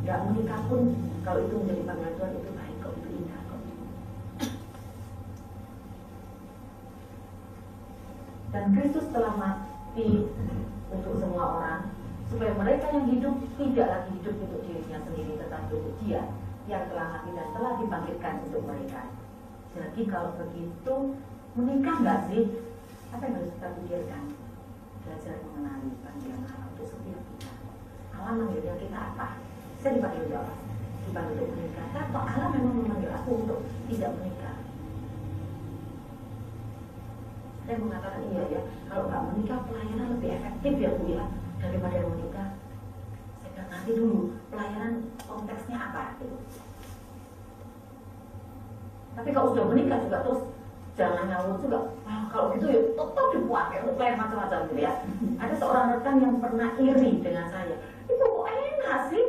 Nggak menikah pun, kalau itu menjadi panggilan Tuhan itu baik kok, itu indah kok. Dan Kristus telah mati untuk semua orang, supaya mereka yang hidup tidak lagi hidup untuk dirinya sendiri, tetapi untuk Dia yang telah mati dan telah dibangkitkan untuk mereka. Jadi kalau begitu, menikah nggak sih? Apa yang harus kita pikirkan? Belajar mengenali panggilan Allah untuk setiap kita. Allah manggilnya kita apa? Saya dipanggil untuk apa? Dipanggil untuk menikah. Atau Allah memang memanggil aku untuk tidak menikah? Saya mengatakan iya ya, kalau nggak menikah pelayanan lebih efektif ya Bu ya daripada menikah. Saya bilang nanti dulu pelayanan konteksnya apa gitu. Tapi kalau sudah menikah juga terus jangan ngawur juga. Wah, kalau gitu ya tetap dipakai untuk pelayan macam-macam gitu ya. Ada seorang rekan yang pernah iri dengan saya. Ibu kok enak sih?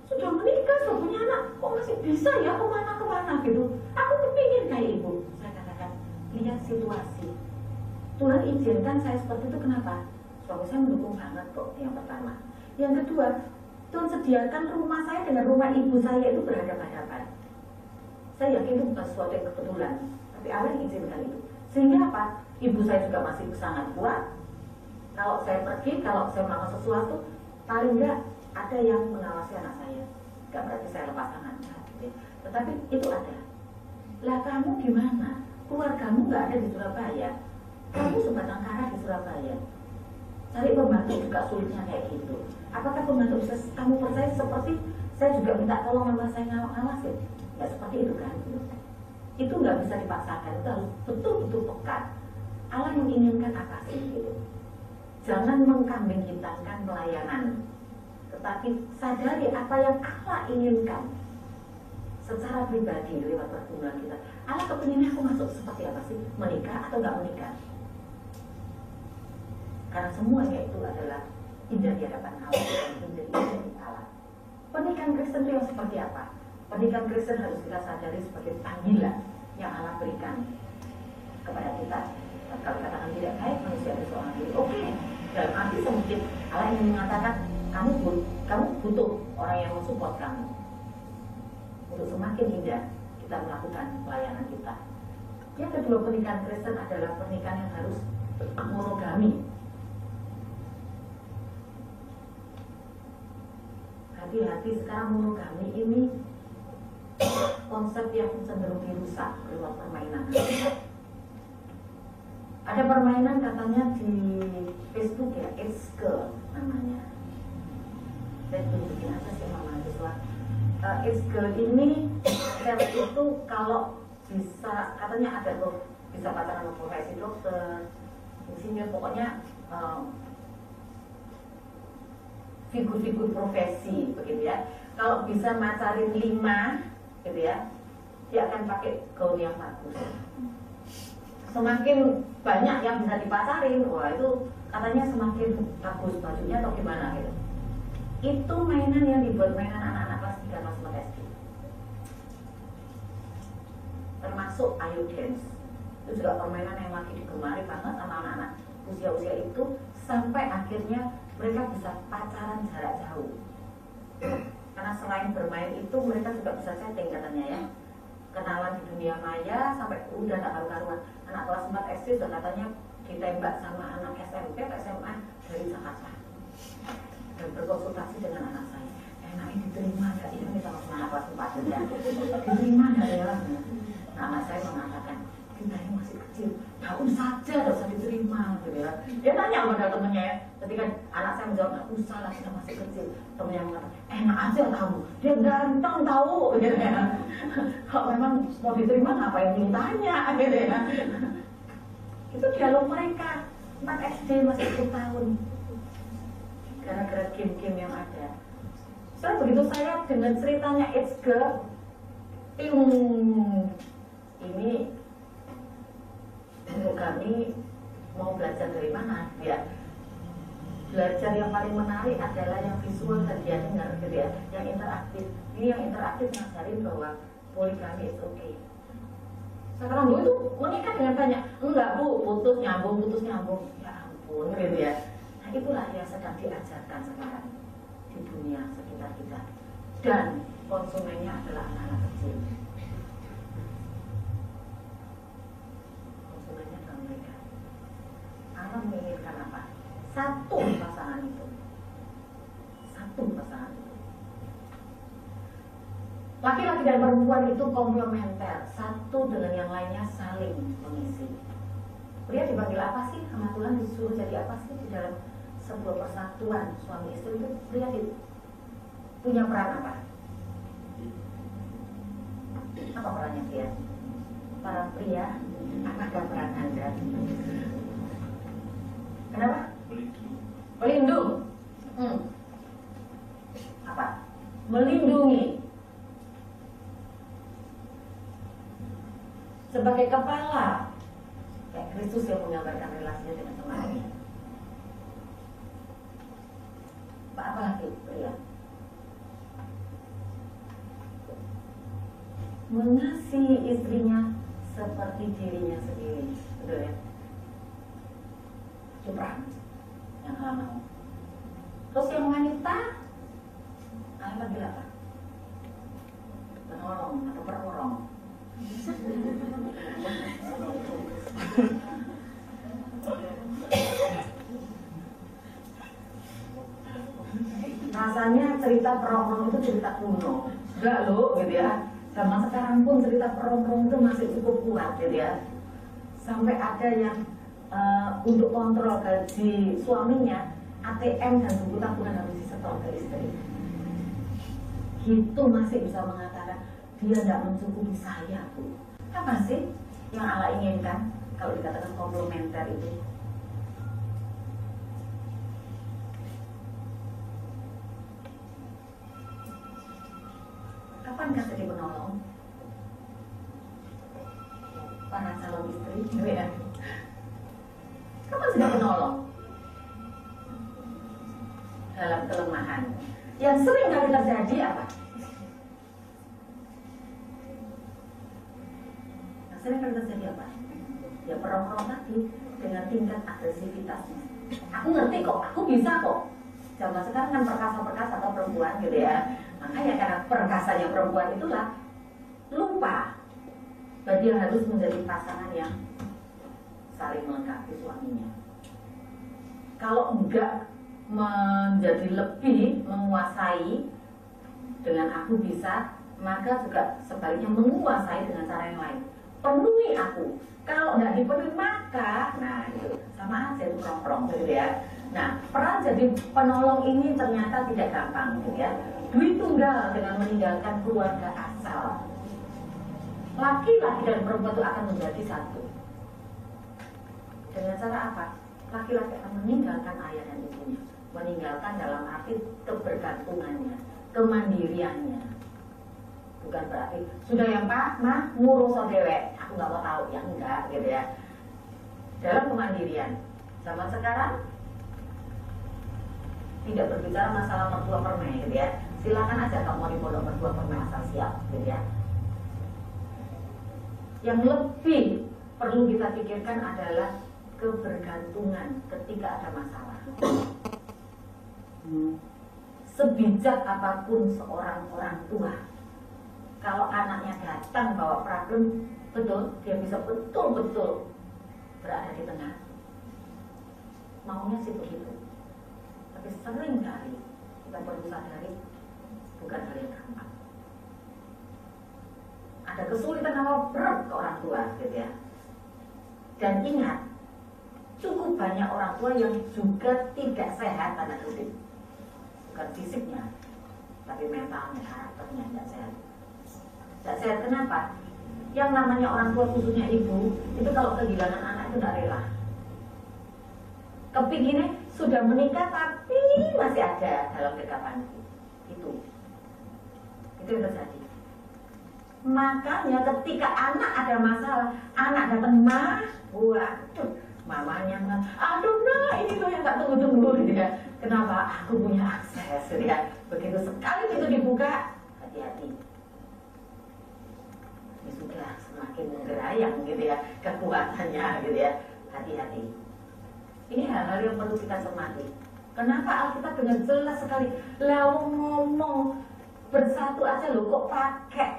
Sudah menikah, sudah punya anak, kok masih bisa ya kemana-kemana gitu. Aku kepingin kayak ibu. Saya katakan, lihat situasi. Tuhan izinkan saya seperti itu kenapa? Suami saya mendukung banget kok, yang pertama. Yang kedua, Tuhan sediakan rumah saya dengan rumah ibu saya itu berhadapan-hadapan. Saya yakin itu bukan sesuatu yang kebetulan, tapi Allah yang izinkan itu. Sehingga apa? Ibu saya juga masih sangat kuat. Kalau saya pergi, kalau saya melakukan sesuatu, paling enggak ada yang mengawasi anak saya. Gak berarti saya lepas tangan, tetapi itu ada. Lah kamu gimana? Keluargamu gak ada di Surabaya. Kamu sebatang kara di Surabaya. Cari pembantu juga sulitnya kayak gitu. Apakah pembantu bisa kamu percaya seperti saya juga minta tolong mama saya ngawasin? Gak seperti itu kan? Itu gak bisa dipaksakan. Itu harus betul-betul peka. Allah menginginkan apa sih gitu. Jangan mengkambing hitamkan pelayanan, tetapi sadari apa yang Allah inginkan secara pribadi lewat pergumulan kita. Allah kepinginnya aku masuk seperti apa sih? Menikah atau nggak menikah? Karena semuanya itu adalah indah di hadapan Allah dan indah di Allah. Pernikahan Kristen itu yang seperti apa? Pernikahan Kristen harus kita sadari sebagai panggilan yang Allah berikan kepada kita. Kalau katakan tidak baik, manusia ada seorang diri. Oke, dalam arti sempit Allah ingin mengatakan kamu butuh orang yang mensupport kamu untuk semakin indah kita melakukan pelayanan kita. Yang kedua, pernikahan Kristen adalah pernikahan yang harus monogami. Hati-hati, sekarang monogami ini konsep yang cenderung dirusak lewat permainan. Ada permainan katanya di Facebook ya, It's Girl namanya. saya tunjukin aja sih sama mahasiswa. It's girl ini sel itu kalau bisa, katanya ada tuh bisa pacaran sama profesi dokter, insinyur, pokoknya figur-figur profesi begitu ya. Kalau bisa macarin 5 gitu ya, dia akan pakai gaun yang bagus. Semakin banyak yang bisa dipacarin, wah itu katanya semakin bagus bajunya atau gimana gitu. Itu mainan yang dibuat mainan anak-anak kelas 3 kelas 4 SD. Termasuk Ayo Dance. Itu juga permainan yang lagi digemari banget sama anak-anak usia-usia itu, sampai akhirnya mereka bisa pacaran jarak jauh. Karena selain bermain itu mereka juga bisa chatting katanya ya. Kenalan di dunia maya sampai udah tak karu-karuan. Anak kelas 4 SD sudah katanya ditembak sama anak SMP ke SMA dari Jakarta. Dan berkonsultasi dengan anak saya, enaknya diterima nggak? Ini kita langsung anak kelas 4 ya, diterima nggak ya? Nah, anak saya mengatakan, kita ini masih kecil, nggak usah aja, nggak usah diterima gitu ya. Dia tanya kepada temennya ya, ketika anak saya menjawab nggak usah lah, kita masih kecil, temennya mengatakan enak aja kamu, dia ganteng tahu gitu ya. Kalau memang mau diterima ngapain ditanya gitu ya. Itu dialog mereka 4 SD masih 10 tahun. Gara-gara game-game yang ada. So begitu saya dengan ceritanya It's Girl, ini untuk kami mau belajar dari mana ya? Belajar yang paling menarik adalah yang visual dan dia dengar gitu ya, yang interaktif. Ini yang interaktif ngajarin bahwa poligami is okay. Sekarang Bu itu menikah dengan banyak, enggak Bu, putus nyambung, ya ampun gitu ya. Nah itulah yang sedang diajarkan sekarang di dunia sekitar kita, dan konsumennya adalah anak-anak kecil. Konsumennya adalah mereka. Anak menginginkan apa? Satu pasangan itu. Laki-laki dan perempuan itu komplementer, satu dengan yang lainnya saling mengisi. Pria dipanggil apa sih? Sama Tuhan disuruh jadi apa sih di dalam sebuah persatuan suami istri itu? Pria punya peran apa? Apa perannya dia? Para pria, apakah peran Anda? Kenapa? Pelindung. Apa? Melindungi. Sebagai kepala, kayak Kristus yang menggambarkan relasinya dengan temannya. Apa lagi pria? Mengasihi istrinya seperti dirinya sendiri, betul ya? Cupran yang Allah mau. Terus yang wanita, apa lagi apa? Penolong atau perorong. Rasanya cerita perorong itu cerita kuno, enggak loh gitu ya. Zaman sekarang pun cerita perorong itu masih cukup kuat gitu ya. Sampai ada yang untuk kontrol gaji suaminya, ATM dan buku tabungan harus disetor ke istri. Itu masih bisa mengatakan dia tidak mencukupi saya, Bu. Apa sih yang Allah inginkan kalau dikatakan komplementer itu? Kapan kata dia menolong para calon istri? Ya. Kapan sudah menolong? Dalam kelemahan. Yang sering kali terjadi apa? Sering kali terjadi apa? Ya perorong tadi dengan tingkat agresivitasnya. Aku ngerti kok, aku bisa kok. Zaman sekarang kan perkasa-perkasa atau perempuan gitu ya. Makanya karena perkasanya perempuan itulah lupa bahwa dia harus menjadi pasangan yang saling melengkapi suaminya. Kalau enggak menjadi lebih menguasai dengan aku bisa, maka juga sebaliknya menguasai dengan cara yang lain. Penuhi aku. Kalau tidak dipenuhi maka, nah itu sama aja itu prong-prong gitu ya. Nah, peran jadi penolong ini ternyata tidak gampang gitu ya. Dwi tunggal dengan meninggalkan keluarga asal. Laki-laki dan perempuan itu akan menjadi satu. Dengan cara apa? Laki-laki akan meninggalkan ayah dan ibunya. Meninggalkan dalam arti kebergantungannya, kemandiriannya. Bukan berarti sudah yang Pak, Mah, ngurus dewek, aku nggak mau tahu, ya enggak gitu ya. Dalam kemandirian. Zaman sekarang tidak berbicara masalah mertua permen gitu ya. Silakan aja kalau mau di pondok mertua permen asal siap gitu ya. Yang lebih perlu kita pikirkan adalah kebergantungan ketika ada masalah. Sebijak apapun seorang orang tua, kalau anaknya datang bawa problem, betul, dia bisa betul-betul berada di tengah. Maunya sih begitu. Tapi sering kali kita perlu sadari bukan hal yang gampang. Ada kesulitan apa berat ke orang tua gitu ya. Dan ingat, cukup banyak orang tua yang juga tidak sehat tanda kutip. Bukan fisiknya, tapi mentalnya, karakternya tidak sehat. Tidak sehat kenapa? Yang namanya orang tua khususnya ibu, itu kalau kehilangan anak itu tidak rela. Kepinginnya sudah menikah tapi masih ada dalam genggaman itu yang terjadi. Makanya ketika anak ada masalah, anak datang mah, waduh, mamanya aduh nah ini loh yang tak tunggu-tunggu gitu ya. Kenapa? Aku punya akses gitu ya. Begitu sekali itu dibuka, hati-hati. Ini sudah semakin menggerayang gitu ya kekuatannya gitu ya. Hati-hati. Ini hal-hal yang perlu kita cermati. Kenapa Alkitab dengan jelas sekali lalu ngomong bersatu aja loh, kok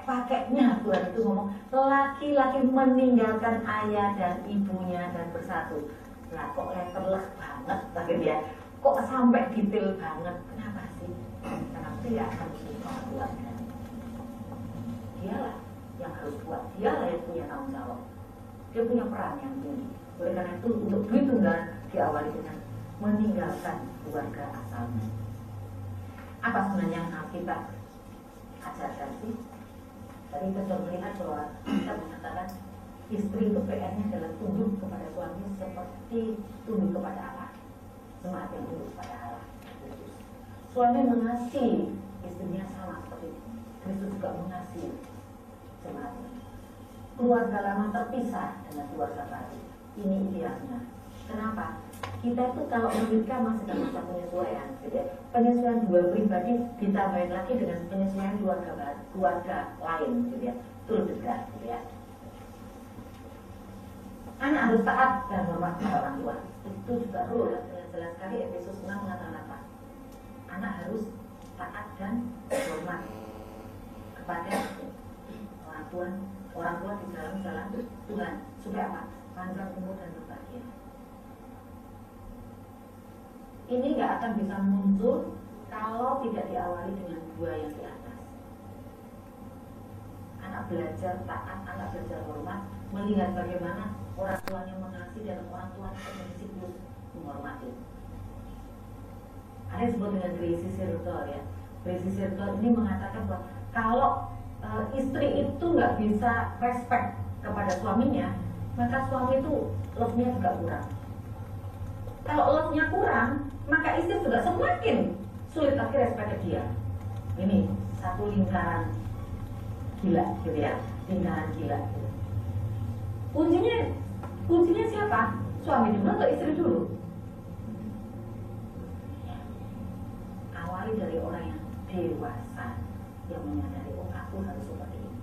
pakainya Tuhan itu ngomong laki-laki meninggalkan ayah dan ibunya dan bersatu. Lah kok letterless banget gitu ya. Kok sampai detail banget. Kenapa sih? Karena dia akan suka keluarga. Dialah yang harus buat, dialah yang punya tanggung jawab. Dia punya peran yang tinggi. Oleh karena itu untuk Dwi Tunggal diawali dengan meninggalkan keluarga asalnya. Apa sebenarnya yang Alkitab ajarkan sih? Tadi kita sudah melihat bahwa kita mengatakan istri itu PR-nya adalah tunduk kepada suami seperti tunduk kepada Allah. Jemaat yang tunduk kepada Allah. Suami mengasihi istrinya sama seperti Kristus juga mengasihi jemaatnya. Keluarga lama terpisah dengan keluarga baru. Ini idealnya. Kenapa? Kita itu kalau menikah masih dalam masa penyesuaian, gitu ya. Penyesuaian dua pribadi ditambahin lagi dengan penyesuaian keluarga lain, gitu ya. Itu lebih berat, gitu ya. Anak harus taat dan hormat pada orang tua. Itu juga rule. Jelas sekali Efesus 6 mengatakan apa? Anak harus taat dan hormat kepada orang tua di dalam jalan Tuhan. Supaya apa? Panjang umur dan berbahagia. Ini nggak akan bisa muncul kalau tidak diawali dengan dua yang di atas. Anak belajar taat, anak belajar hormat, melihat bagaimana orang tuanya mengasihi dan orang tuanya berdisiplin menghormati. Ada yang disebut dengan Gracie Circle ya. Gracie Circle ini mengatakan bahwa kalau istri itu nggak bisa respect kepada suaminya, maka suami itu love-nya juga kurang. Kalau love-nya kurang, maka istri juga semakin sulit lagi respect ke dia. Ini satu lingkaran gila gitu ya, lingkaran gila gitu. Kuncinya siapa? Suami dulu atau istri dulu? Ya. Awali dari orang yang dewasa yang menyadari, oh aku harus seperti ini.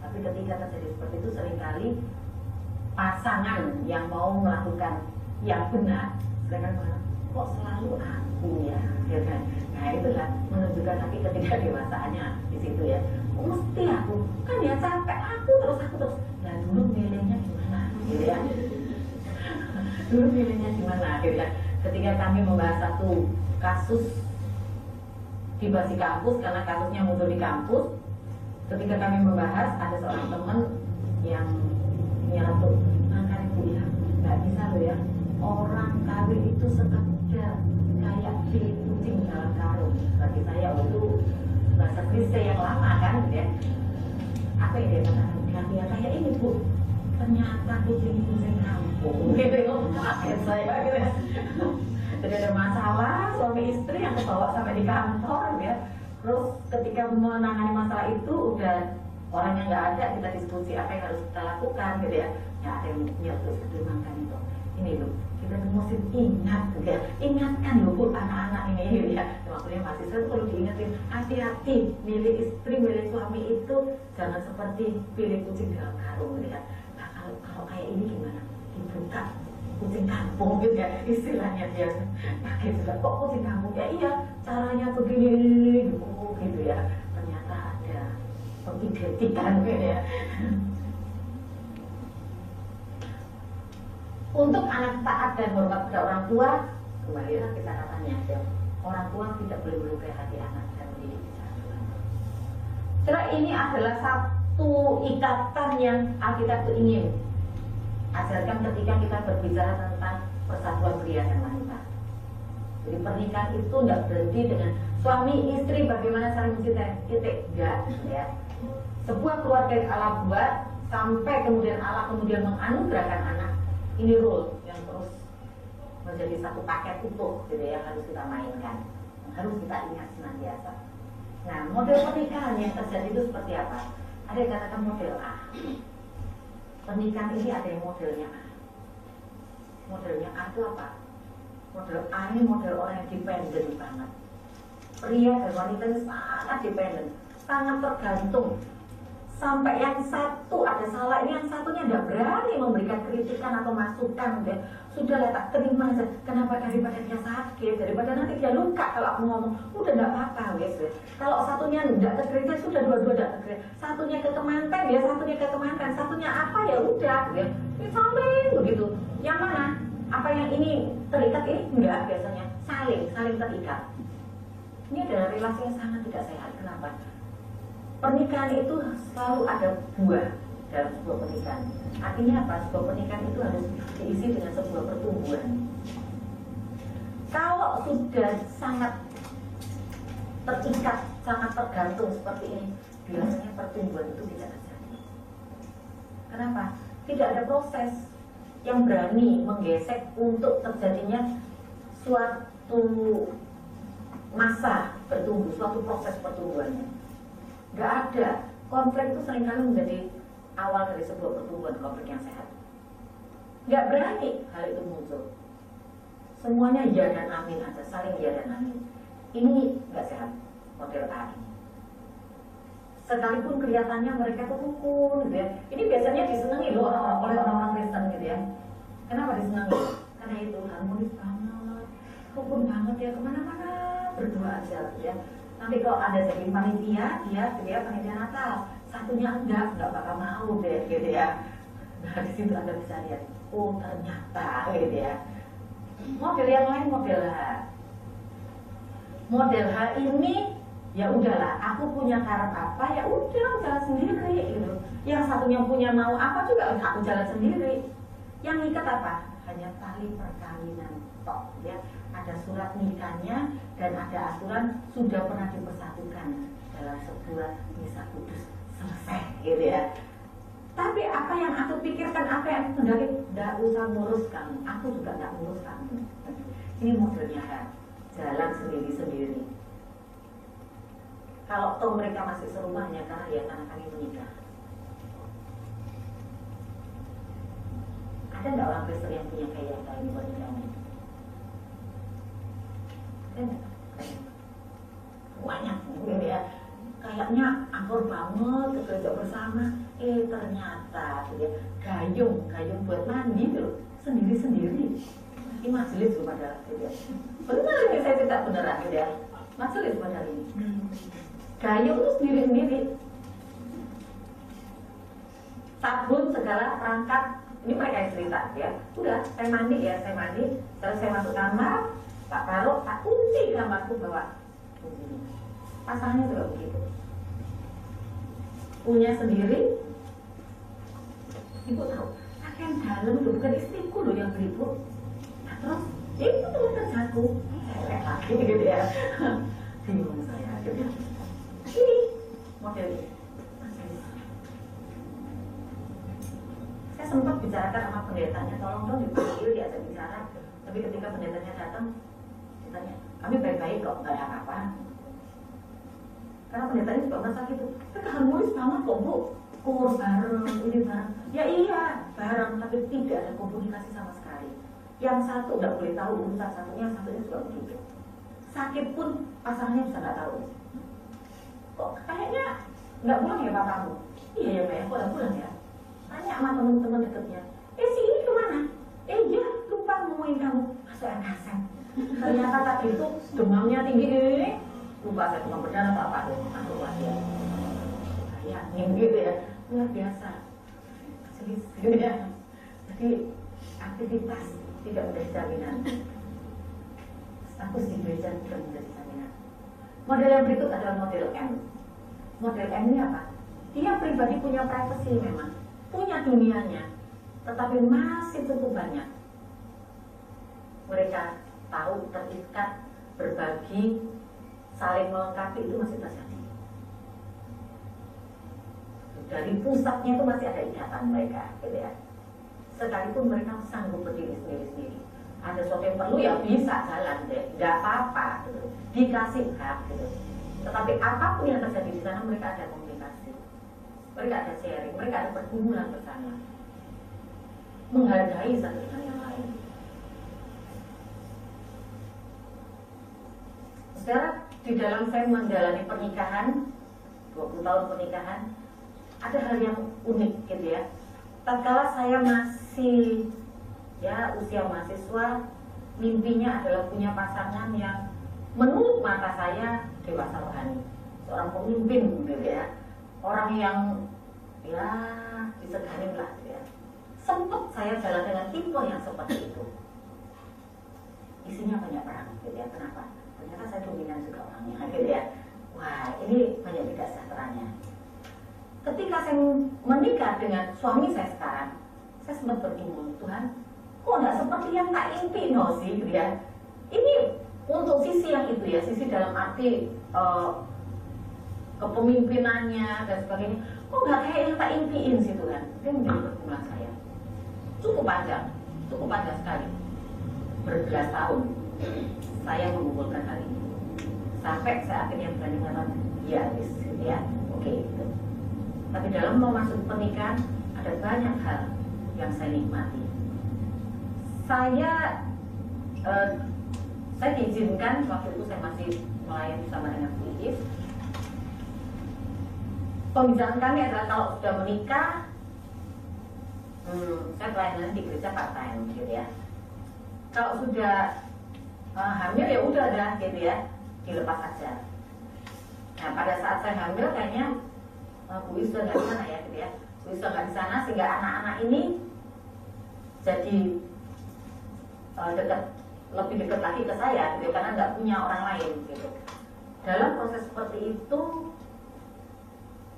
Tapi ketika terjadi seperti itu seringkali pasangan yang mau melakukan yang benar, sedangkan kok selalu aku ya, ya kan? Nah itulah menunjukkan lagi ketidakdewasaannya di situ ya. Mesti aku, kan dia capek aku terus. Nah dulu milihnya gimana, gitu ya? Dulu milihnya gimana, gitu ya? Ketika kami membahas satu kasus di basi kampus, karena kasusnya muncul di kampus, ketika kami membahas ada seorang teman yang nyeletuk, angkat ibu ya, nggak bisa kawin itu sekedar kayak pilih kucing dalam karung. Bagi saya itu bahasa klise yang lama kan, gitu ya. Apa yang dia katakan? Ya kayak ini bu, ternyata kucing kampung, gitu ya. Kaget saya gitu ya. Jadi ada masalah suami istri yang kebawa sampai di kantor, ya. Terus ketika menangani masalah itu udah orangnya nggak ada, kita diskusi apa yang harus kita lakukan, gitu ya. Ya ada yang terus dimakan itu. Ini loh, kita mesti ingat, gitu ya. Ingatkan loh bu anak-anak ini, gitu ya. Maksudnya mahasiswa itu perlu diingetin, hati-hati milih istri, milih suami itu jangan seperti pilih kucing dalam karung, gitu ya. Nah kalau kayak ini gimana? Dibuka kucing kampung gitu ya istilahnya dia pakai juga kok kucing kampung ya iya caranya begini gitu ya ternyata ada pengidentikan gitu ya. Untuk anak taat dan hormat pada orang tua, kembalilah kita katanya ya, orang tua tidak boleh melukai hati anak dan mendidik kesatuan. Karena ini adalah satu ikatan yang Alkitab itu ingin ajarkan ketika kita berbicara tentang persatuan pria dan wanita. Jadi pernikahan itu tidak berhenti dengan suami istri bagaimana saling mencintai, titik, enggak ya. Sebuah keluarga yang Allah buat sampai kemudian Allah kemudian menganugerahkan anak, ini rule yang terus menjadi satu paket utuh gitu ya, yang harus kita mainkan, yang harus kita ingat senantiasa. Nah model pernikahan yang terjadi itu seperti apa? Ada yang katakan model A. Pernikahan ini ada yang modelnya A. Modelnya A itu apa? Model A ini model orang yang dependen banget. Pria dan wanita ini sangat dependen, sangat tergantung. Sampai yang satu ada salah, ini yang satunya tidak berani memberikan kritikan atau masukan. Dia sudah tak terima aja. Kenapa daripada dia sakit, daripada nanti dia luka kalau aku ngomong, udah tidak apa-apa wes. Kalau satunya tidak terkritik, sudah dua-dua tidak terkritik. Satunya ke kemanten, ya satunya ke kemanten. Satunya apa ya udah, ya. Ini saling begitu. Yang mana? Apa yang ini terikat ini enggak biasanya saling terikat. Ini adalah relasi yang sangat tidak sehat. Kenapa? Pernikahan itu selalu ada buah dalam sebuah pernikahan. Artinya apa? Sebuah pernikahan itu harus diisi dengan sebuah pertumbuhan. Kalau sudah sangat terikat, sangat tergantung seperti ini, biasanya pertumbuhan itu tidak terjadi. Kenapa? Tidak ada proses yang berani menggesek untuk terjadinya suatu masa bertumbuh, suatu proses pertumbuhannya. Gak ada. Konflik itu seringkali menjadi awal dari sebuah pertumbuhan konflik yang sehat. Gak berani hal itu muncul. Semuanya ya dan amin aja, saling ya dan amin. Ini gak sehat model A ini. Sekalipun kelihatannya mereka tuh rukun gitu ya. Ini biasanya disenangi loh oleh orang-orang Kristen gitu ya. Kenapa disenangi? Karena itu harmonis banget, rukun banget ya, kemana-mana berdua aja gitu ya. Nanti kalau ada jadi panitia, dia panitia Natal, satunya enggak bakal mau deh gitu ya. Nah di situ Anda bisa lihat, oh ternyata gitu ya. Model yang lain model H. Model H ini ya udahlah, aku punya karat apa ya udah jalan sendiri gitu. Yang satunya punya mau apa juga aku jalan sendiri. Yang ikat apa? Hanya tali perkawinan tok ya. Ada surat nikahnya dan ada aturan sudah pernah dipersatukan dalam sebuah misa kudus, selesai gitu ya. Tapi apa yang aku pikirkan, apa yang aku kendali, tidak usah ngurus kamu, aku juga tidak ngurus kamu. Ini modelnya kan, jalan sendiri-sendiri. Kalau toh mereka masih serumahnya karena kami menikah. Ada nggak orang Kristen yang punya kayak ini pernikahan? Banyak gitu ya, kayaknya akur banget kerja bersama, ternyata gitu ya, gayung buat mandi tuh sendiri-sendiri. Ini majelis loh padahal gitu ya. Benar ini saya tidak beneran gitu ya, majelis padahal ini. Gayung tuh sendiri-sendiri. Sabun segala perangkat, ini mereka yang cerita ya. Udah saya mandi, terus saya masuk kamar. Pak taruh, tak kunci kamarku bawa kuncinya. Pasangannya juga begitu. Punya sendiri. Ibu tahu, pakaian dalam itu bukan istriku loh yang beli bu. Nah, terus itu teman kerjaku. Elek lagi gitu ya. Bingung saya akhirnya. Ini model ini. Saya sempat bicarakan sama pendetanya, tolong dong dipanggil diajak bicara. Tapi ketika pendetanya datang, ditanya, kami baik-baik kok, nggak ada apa-apa. Karena pendetanya juga merasa gitu, kita harmonis banget kok bu, kurs bareng, ini bareng. Ya iya, bareng, tapi tidak ada komunikasi sama sekali. Yang satu nggak boleh tahu urusan satunya, yang satunya juga begitu. Sakit pun pasangannya bisa nggak tahu. Kok kayaknya nggak pulang ya papamu? Iya ya Mbak, kok nggak pulang ya? Tanya sama teman-teman dekatnya, si ini kemana? Iya, lupa ngomongin kamu. Masuk angkasa. Ternyata tadi itu demamnya tinggi ini. Lupa saya demam berdarah atau apa tuh? Masuk lagi ya. Ya, gitu ya. Luar biasa. Serius gitu ya. Jadi aktivitas tidak menjadi jaminan. Status di gereja tidak menjadi jaminan. Model yang berikut adalah model M. Model M ini apa? Dia pribadi punya privacy memang, punya dunianya, tetapi masih cukup banyak. Mereka tahu, terikat, berbagi, saling melengkapi, itu masih terjadi. Dari pusatnya itu masih ada ikatan mereka, gitu ya. Sekalipun mereka sanggup berdiri sendiri-sendiri, ada sesuatu yang perlu ya bisa jalan deh, nggak apa-apa, gitu. Dikasih hak, gitu. Tetapi apapun yang terjadi di sana, mereka ada komunikasi, mereka ada sharing, mereka ada pergumulan bersama, menghargai satu dengan yang lain. Sekarang di dalam saya menjalani pernikahan, 20 tahun pernikahan, ada hal yang unik gitu ya. Tatkala saya masih ya usia mahasiswa, mimpinya adalah punya pasangan yang menurut mata saya dewasa rohani, seorang pemimpin gitu ya, orang yang ya disegani lah gitu ya. Sempat saya jalan dengan tipe yang seperti itu, isinya banyak perang gitu ya. Kenapa? Ternyata saya dominan juga orangnya gitu ya. Wah, ini banyak tidak sejahteranya. Ketika saya menikah dengan suami saya sekarang, saya sempat bergumul, Tuhan, kok nggak seperti yang tak impi no sih gitu ya. Ini untuk sisi yang itu ya, sisi dalam arti kepemimpinannya dan sebagainya, kok nggak kayak yang tak impiin sih Tuhan. Itu menjadi pergumulan saya. Cukup panjang sekali, berbelas tahun saya mengumpulkan hal ini, sampai saya akhirnya berani mengatakan ya wis gitu ya, oke gitu. Tapi dalam memasuki pernikahan ada banyak hal yang saya nikmati. Saya diizinkan, waktu itu saya masih melayani bersama dengan Bu Iis. Pembicaraan kami adalah kalau sudah menikah, saya pelayanan di gereja part time gitu ya. Kalau sudah hamil ya udah dah gitu ya, dilepas aja. Nah pada saat saya hamil kayaknya Bu Iis sudah nggak di sana ya gitu ya. Bu Iis sudah nggak di sana sehingga anak-anak ini jadi lebih dekat lagi ke saya gitu, karena nggak punya orang lain gitu. Dalam proses seperti itu,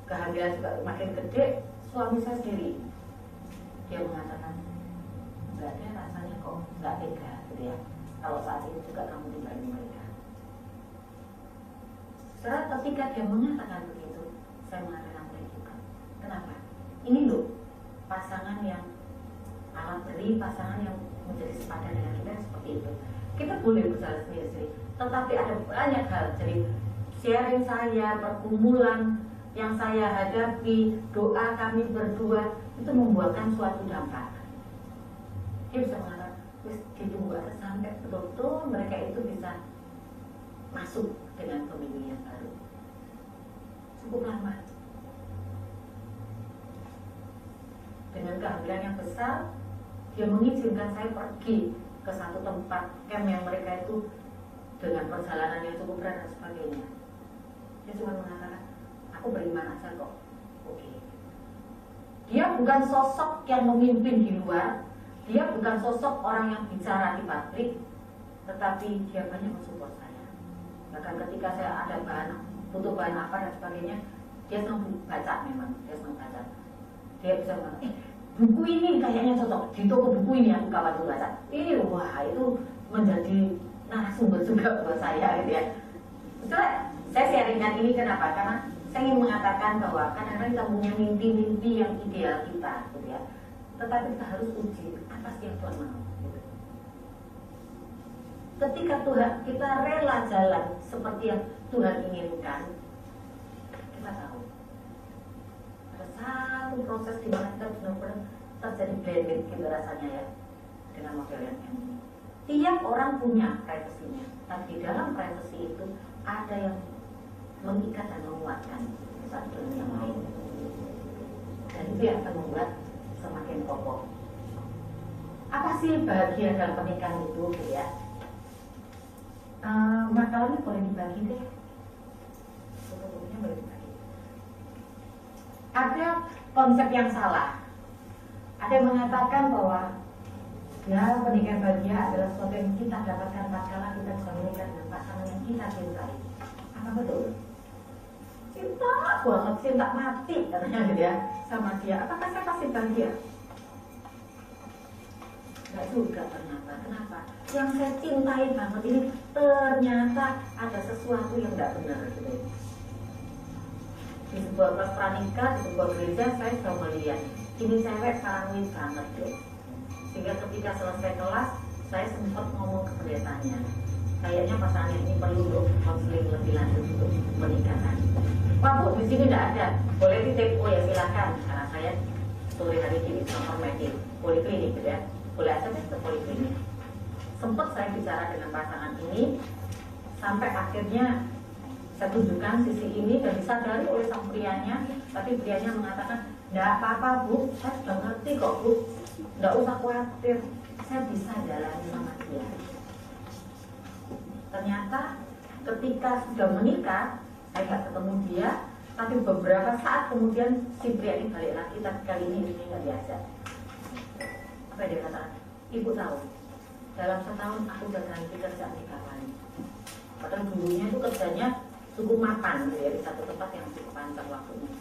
kehamilan juga makin gede, suami saya sendiri dia mengatakan nggak ada rasanya kok, nggak tega gitu ya, kalau saat itu juga kamu tinggalin mereka. Setelah ketika dia mengatakan begitu, saya mengatakan juga, kenapa? Ini loh pasangan yang alam beri, pasangan yang menjadi sepadan dengan kita seperti itu. Kita boleh berjalan sendiri-sendiri, tetapi ada banyak hal. Jadi sharing saya, pergumulan yang saya hadapi, doa kami berdua itu membuahkan suatu dampak. Dia bisa mengatakan, wis ditunggu aja sampai betul-betul mereka itu bisa masuk dengan pemilu yang baru. Cukup lama. Dengan kehamilan yang besar, dia mengizinkan saya pergi ke satu tempat camp yang mereka itu dengan perjalanan yang cukup berat dan sebagainya. Dia cuma mengatakan, aku beriman aja kok. Oke. Dia bukan sosok yang memimpin di luar, dia bukan sosok orang yang bicara di pabrik, tetapi dia banyak mensupport saya. Bahkan ketika saya ada bahan, butuh bahan apa dan sebagainya, dia senang baca memang, dia senang baca. Dia bisa mengatakan, buku ini kayaknya cocok di toko buku ini aku kapan baca ini, wah itu menjadi narasumber juga buat saya gitu ya. Setelah saya sharingkan ini kenapa? Karena saya ingin mengatakan bahwa kadang-kadang kita punya mimpi-mimpi yang ideal kita gitu ya, tetapi kita harus uji atas yang Tuhan mau gitu. Ketika Tuhan kita rela jalan seperti yang Tuhan inginkan, kita tahu ada satu proses di mana kita benar-benar terjadi blended gitu rasanya ya dengan model yang ini. Tiap orang punya privasinya, tapi di dalam privasi itu ada yang mengikat dan menguatkan satu dengan yang lain, dan itu yang akan membuat semakin kokoh. Apa sih bahagia dalam pernikahan itu gitu ya? Makalahnya boleh dibagi deh, buku-bukunya boleh dibagi. Ada konsep yang salah. Ada yang mengatakan bahwa ya pernikahan bahagia adalah sesuatu yang kita dapatkan tatkala kita bisa menikah dengan pasangan yang kita cintai. Apa betul? Cinta banget, cinta mati katanya gitu ya sama dia. Apakah saya pasti bahagia? Enggak juga ternyata. Kenapa? Yang saya cintai banget ini ternyata ada sesuatu yang tidak benar gitu. Di sebuah kelas pranikah, di sebuah gereja saya sudah melihat ini cewek paranoid banget deh. Sehingga ketika selesai kelas saya sempat ngomong ke pendetanya, kayaknya pasangan ini perlu untuk konseling lebih lanjut untuk pernikahan. Wah Bu, di sini tidak ada. Boleh titip? Oh ya silakan. Karena saya sore hari ini sama medis poliklinik gitu ya. Boleh aja deh ke poliklinik. Sempat saya bicara dengan pasangan ini sampai akhirnya saya tunjukkan sisi ini dan disadari oleh sang prianya, tapi prianya mengatakan, "Tidak apa-apa Bu, saya sudah ngerti kok Bu, tidak usah khawatir, saya bisa jalani sama dia." Ternyata ketika sudah menikah, saya nggak ketemu dia, tapi beberapa saat kemudian si pria ini balik lagi, tapi kali ini nggak diajak. Apa dia katakan? Ibu tahu, dalam setahun aku udah ganti kerjaan 3 kali. Padahal dulunya itu kerjanya cukup mapan gitu ya, di satu tempat yang cukup panjang waktunya.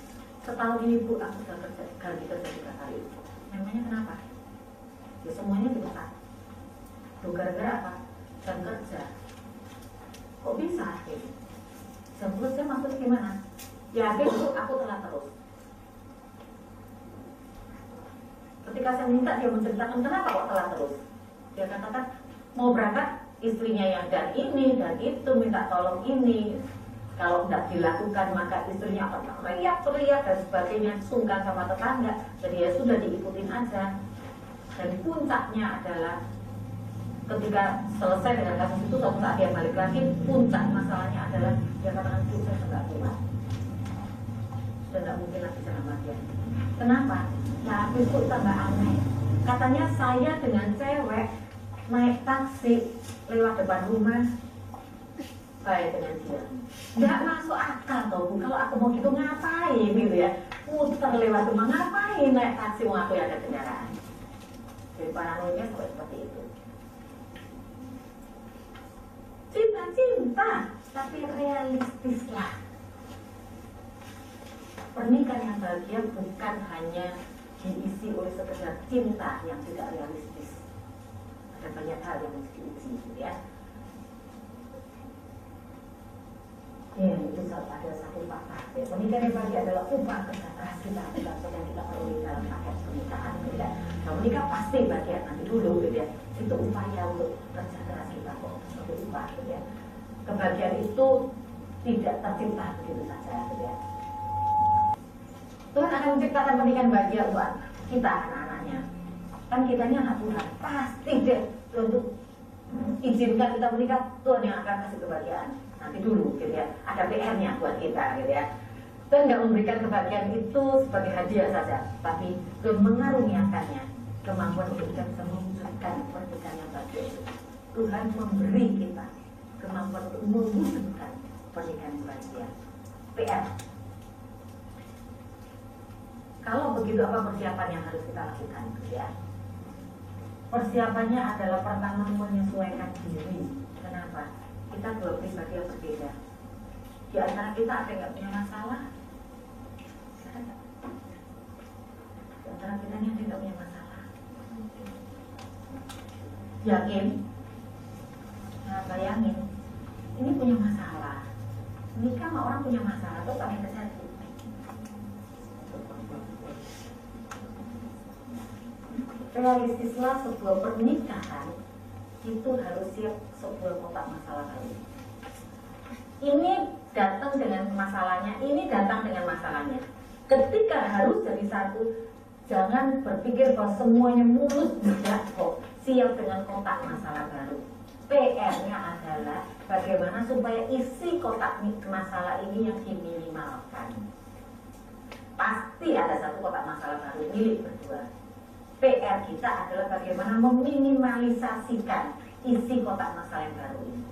Setahun ini Bu, aku sudah ganti kerja 3 kali. Memangnya kenapa? Ya semuanya tidak. Tuh gara-gara apa? Jam kerja. Kok bisa? Jam kerja maksudnya gimana? Ya Bu, aku telah terus. Ketika saya minta dia menceritakan kenapa kok telah terus, dia katakan mau berangkat istrinya yang dan ini dan itu minta tolong ini. Kalau tidak dilakukan maka istrinya akan teriak-teriak dan sebagainya, sungkan sama tetangga. Jadi ya sudah diikutin aja. Dan puncaknya adalah ketika selesai dengan kasus itu, suatu saat dia balik lagi, puncak masalahnya adalah dia katakan itu saya tidak kuat, sudah tidak mungkin lagi sama dia. Kenapa? Nah, itu tambah aneh. Katanya saya dengan cewek naik taksi lewat depan rumah, saya dengan dia. Nggak masuk akal toh Bu, kalau aku mau gitu ngapain gitu ya, muter lewat rumah ngapain naik taksi, mau aku yang ada kendaraan. Jadi paranoidnya seperti itu. Cinta, tapi realistis lah. Pernikahan yang bahagia bukan hanya diisi oleh sekedar cinta yang tidak realistis. Ada banyak hal yang mesti diuji gitu ya. Ya, itu ada satu fakta. Pernikahan yang bahagia adalah upah kerja keras kita, yang kita perlu dalam paket pernikahan gitu ya. Nah, menikah pasti bahagia nanti dulu gitu ya. Itu upaya untuk kerja keras kita kok, sebagai upah gitu ya. Kebahagiaan itu tidak tercipta begitu saja gitu ya. Tuhan akan menciptakan pernikahan bahagia buat kita anak-anaknya. Kan kitanya anak Tuhan, pasti deh untuk izinkan kita menikah, Tuhan yang akan kasih kebahagiaan. Nanti dulu gitu ya, ada PR-nya buat kita gitu ya. Tuhan nggak memberikan kebahagiaan itu sebagai hadiah saja, tapi Tuhan mengaruniakannya kemampuan untuk kita bisa mewujudkan pernikahan yang bahagia itu. Tuhan memberi kita kemampuan untuk mewujudkan pernikahan yang bahagia. PR. Kalau begitu apa persiapan yang harus kita lakukan gitu ya? Persiapannya adalah pertama menyesuaikan diri. Kenapa? Kita dua pribadi yang berbeda. Di antara kita ada yang nggak punya masalah? Ada nggak? antara kita ini ada nggak punya masalah? Yakin? Nah, bayangin, ini punya masalah. Nikah sama orang punya masalah, terus apa yang terjadi? Realistislah sebuah pernikahan itu harus siap sebuah kotak masalah baru. Ini datang dengan masalahnya, ini datang dengan masalahnya. Ketika harus jadi satu, jangan berpikir bahwa semuanya mulus, tidak kok. Siap dengan kotak masalah baru. PR-nya adalah bagaimana supaya isi kotak masalah ini yang diminimalkan. Pasti ada satu kotak masalah baru milik berdua. PR kita adalah bagaimana meminimalisasikan isi kotak masalah yang baru ini.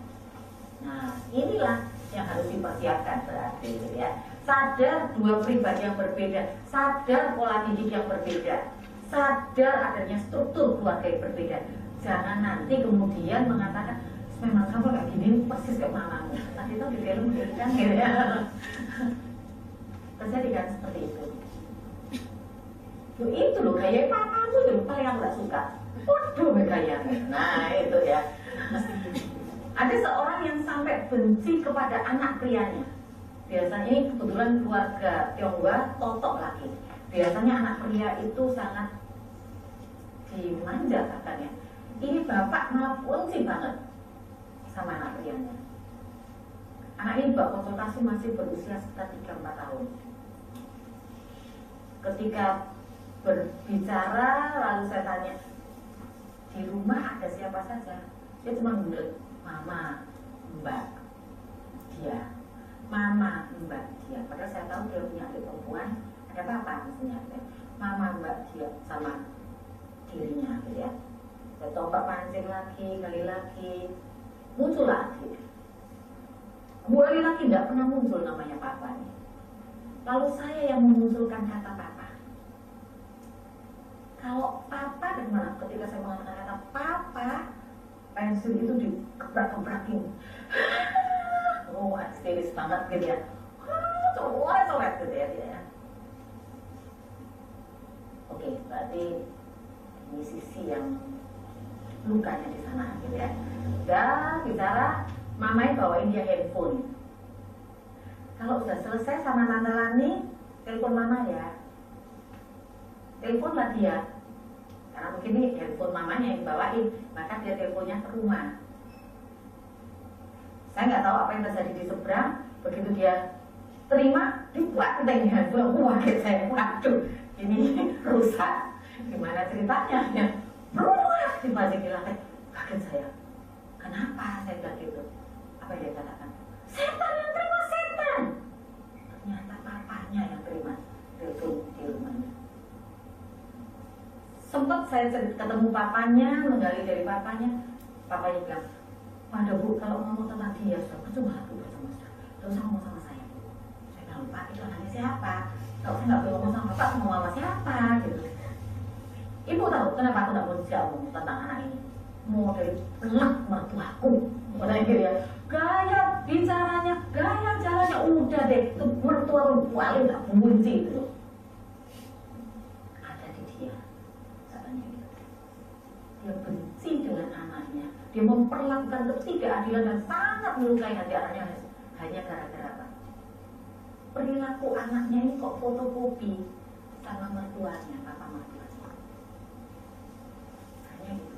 Nah, inilah yang harus dipersiapkan berarti, gitu ya. Sadar dua pribadi yang berbeda, sadar pola didik yang berbeda, sadar adanya struktur keluarga yang berbeda. Jangan nanti kemudian mengatakan, memang kamu kayak gini persis kayak mamamu. Tadi itu di film kan, gitu ya. Terjadi kan seperti itu. Loh, itu loh gaya papamu itu paling aku gak suka. Waduh gayanya. Nah itu ya. Ada seorang yang sampai benci kepada anak prianya. Biasanya ini kebetulan keluarga Tionghoa totok lagi. Biasanya anak pria itu sangat dimanja katanya. Ini bapak malah benci banget sama anak prianya. Anak ini bapak konsultasi masih berusia sekitar 3-4 tahun. Ketika berbicara, lalu saya tanya, di rumah ada siapa saja? Dia cuma bilang, mama, mbak, dia, mama, mbak, dia. Padahal saya tahu dia punya adik perempuan, ada papa misalnya, mama, mbak, dia, sama dirinya, gitu ya. Saya coba pancing lagi, kali lagi, muncul lagi. Kali lagi tidak pernah muncul namanya papa nih. Lalu saya yang memunculkan kata papa. Kalau papa dan mana ketika saya mengatakan kata papa, pensil itu dikebrak-kebrakin. Oh, histeris banget gitu ya. Coret-coret gitu ya dia ya. Oke, berarti ini sisi yang lukanya di sana gitu ya. Dan bicara mamanya bawain dia handphone. Kalau sudah selesai sama Tante Lani, telepon mama ya. Teleponlah dia. Karena mungkin ini handphone mamanya yang dibawain, maka dia teleponnya ke rumah. Saya nggak tahu apa yang terjadi di seberang. Begitu dia terima, dibuat dengan handphone. Wah, saya waduh, ini rusak. Gimana ceritanya? Ya, wah, dibalik di lantai. Kaget saya. Kenapa saya bilang gitu? Apa yang dia katakan? Setan yang terima setan. Ternyata papanya yang terima telepon di rumahnya. Sempat saya ketemu papanya, menggali dari papanya bilang, waduh bu, kalau ngomong tentang dia, sudah percuma bu bersama saya. Terus ngomong sama saya. Saya bilang, pak, itu anaknya siapa? Kalau saya nggak boleh ngomong sama bapak, ngomong sama siapa? Gitu. Ibu tahu kenapa aku nggak mau ngomong tentang anak ini? Mau dari pelak mertuaku, mulai gitu ya. Gaya bicaranya, gaya jalannya, udah deh, itu mertua paling nggak benci itu. Dia benci dengan anaknya, dia memperlakukan ketidakadilan dan sangat melukai hati anaknya hanya gara-gara apa? Perilaku anaknya ini kok fotokopi sama mertuanya, papa mertuanya. Hanya itu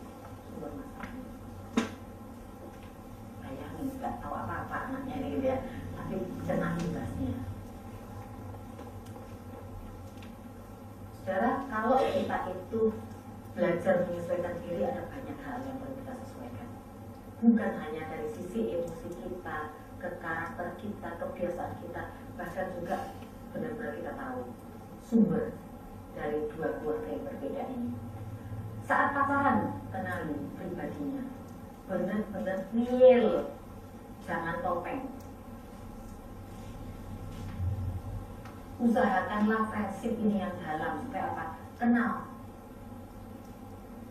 sumber masalahnya. Bayangin, nggak tahu apa-apa anaknya ini gitu ya, tapi kena imbasnya. Saudara, kalau kita itu belajar menyesuaikan diri, ada banyak hal yang perlu kita sesuaikan. Bukan hanya dari sisi emosi kita, ke karakter kita, kebiasaan kita, bahkan juga benar-benar kita tahu sumber dari dua keluarga yang berbeda ini. Saat pacaran, kenali pribadinya, benar-benar real, jangan topeng. Usahakanlah prinsip ini yang dalam supaya apa? Kenal.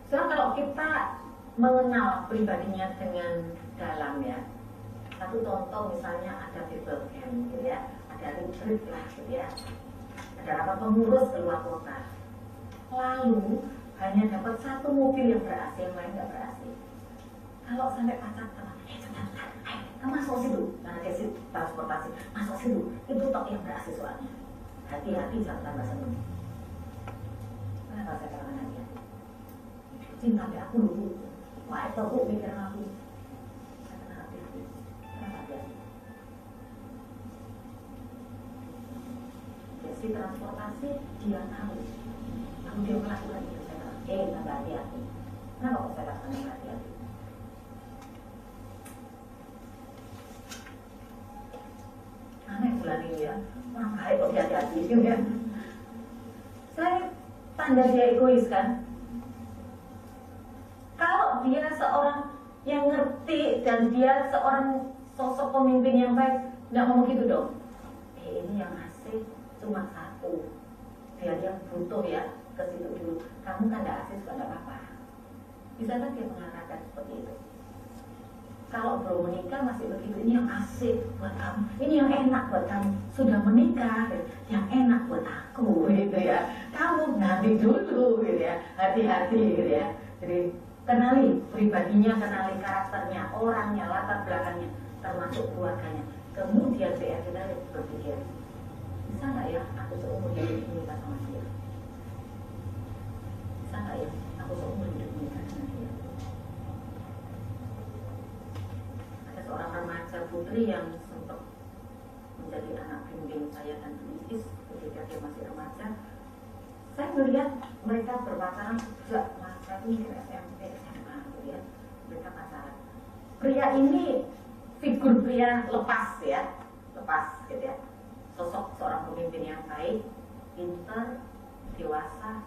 Soalnya kalau kita mengenal pribadinya dengan dalam ya, satu contoh misalnya ada Bible camp gitu ya, ada retreat lah gitu ya, ada apa pengurus keluar kota. lalu hanya dapat satu mobil yang ber-AC, yang lain nggak ber-AC. Kalau sampai pacar teman, cepat, kamu masuk situ, karena dia transportasi, masuk situ, itu tok yang ber-AC soalnya. Hati-hati jangan tambah seneng. Kenapa saya katakan hati-hati? Cinta aku dulu, wah itu aku mikir aku. Saya kena hati-hati. Kenapa hati-hati? Jadi transportasi dia tahu, lalu dia melakukan itu. Saya katakan, tambah hati-hati. Kenapa kok saya katakan tambah hati-hati? Aneh bulan ini ya, orang baik kok hati-hati gitu ya. Saya tanda dia egois kan. Kalau dia seorang yang ngerti dan dia seorang sosok pemimpin yang baik, nggak ngomong gitu dong. Ini yang asik cuma satu, biar yang butuh ya ke situ dulu. Kamu kan nggak asik juga nggak apa-apa. Bisa kan dia mengatakan seperti itu. Kalau belum menikah masih begitu, ini yang asik buat kamu, ini yang enak buat kamu. Sudah menikah, yang enak buat aku gitu ya. Kamu nanti dulu gitu ya, hati-hati gitu ya. Jadi kenali pribadinya, kenali karakternya, orangnya, latar belakangnya, termasuk keluarganya. Kemudian kita berpikir, bisa nggak ya aku seumur hidup menikah sama dia? Bisa nggak ya aku seumur hidup menikah sama dia? Seorang remaja putri yang sempat menjadi anak bimbing saya dan Iis ketika dia masih remaja. Saya melihat mereka berpacaran sejak masa itu mungkin SMP, SMA gitu ya. Mereka pacaran. Pria ini figur pria lepas ya, lepas gitu ya. Sosok seorang pemimpin yang baik, pintar, dewasa.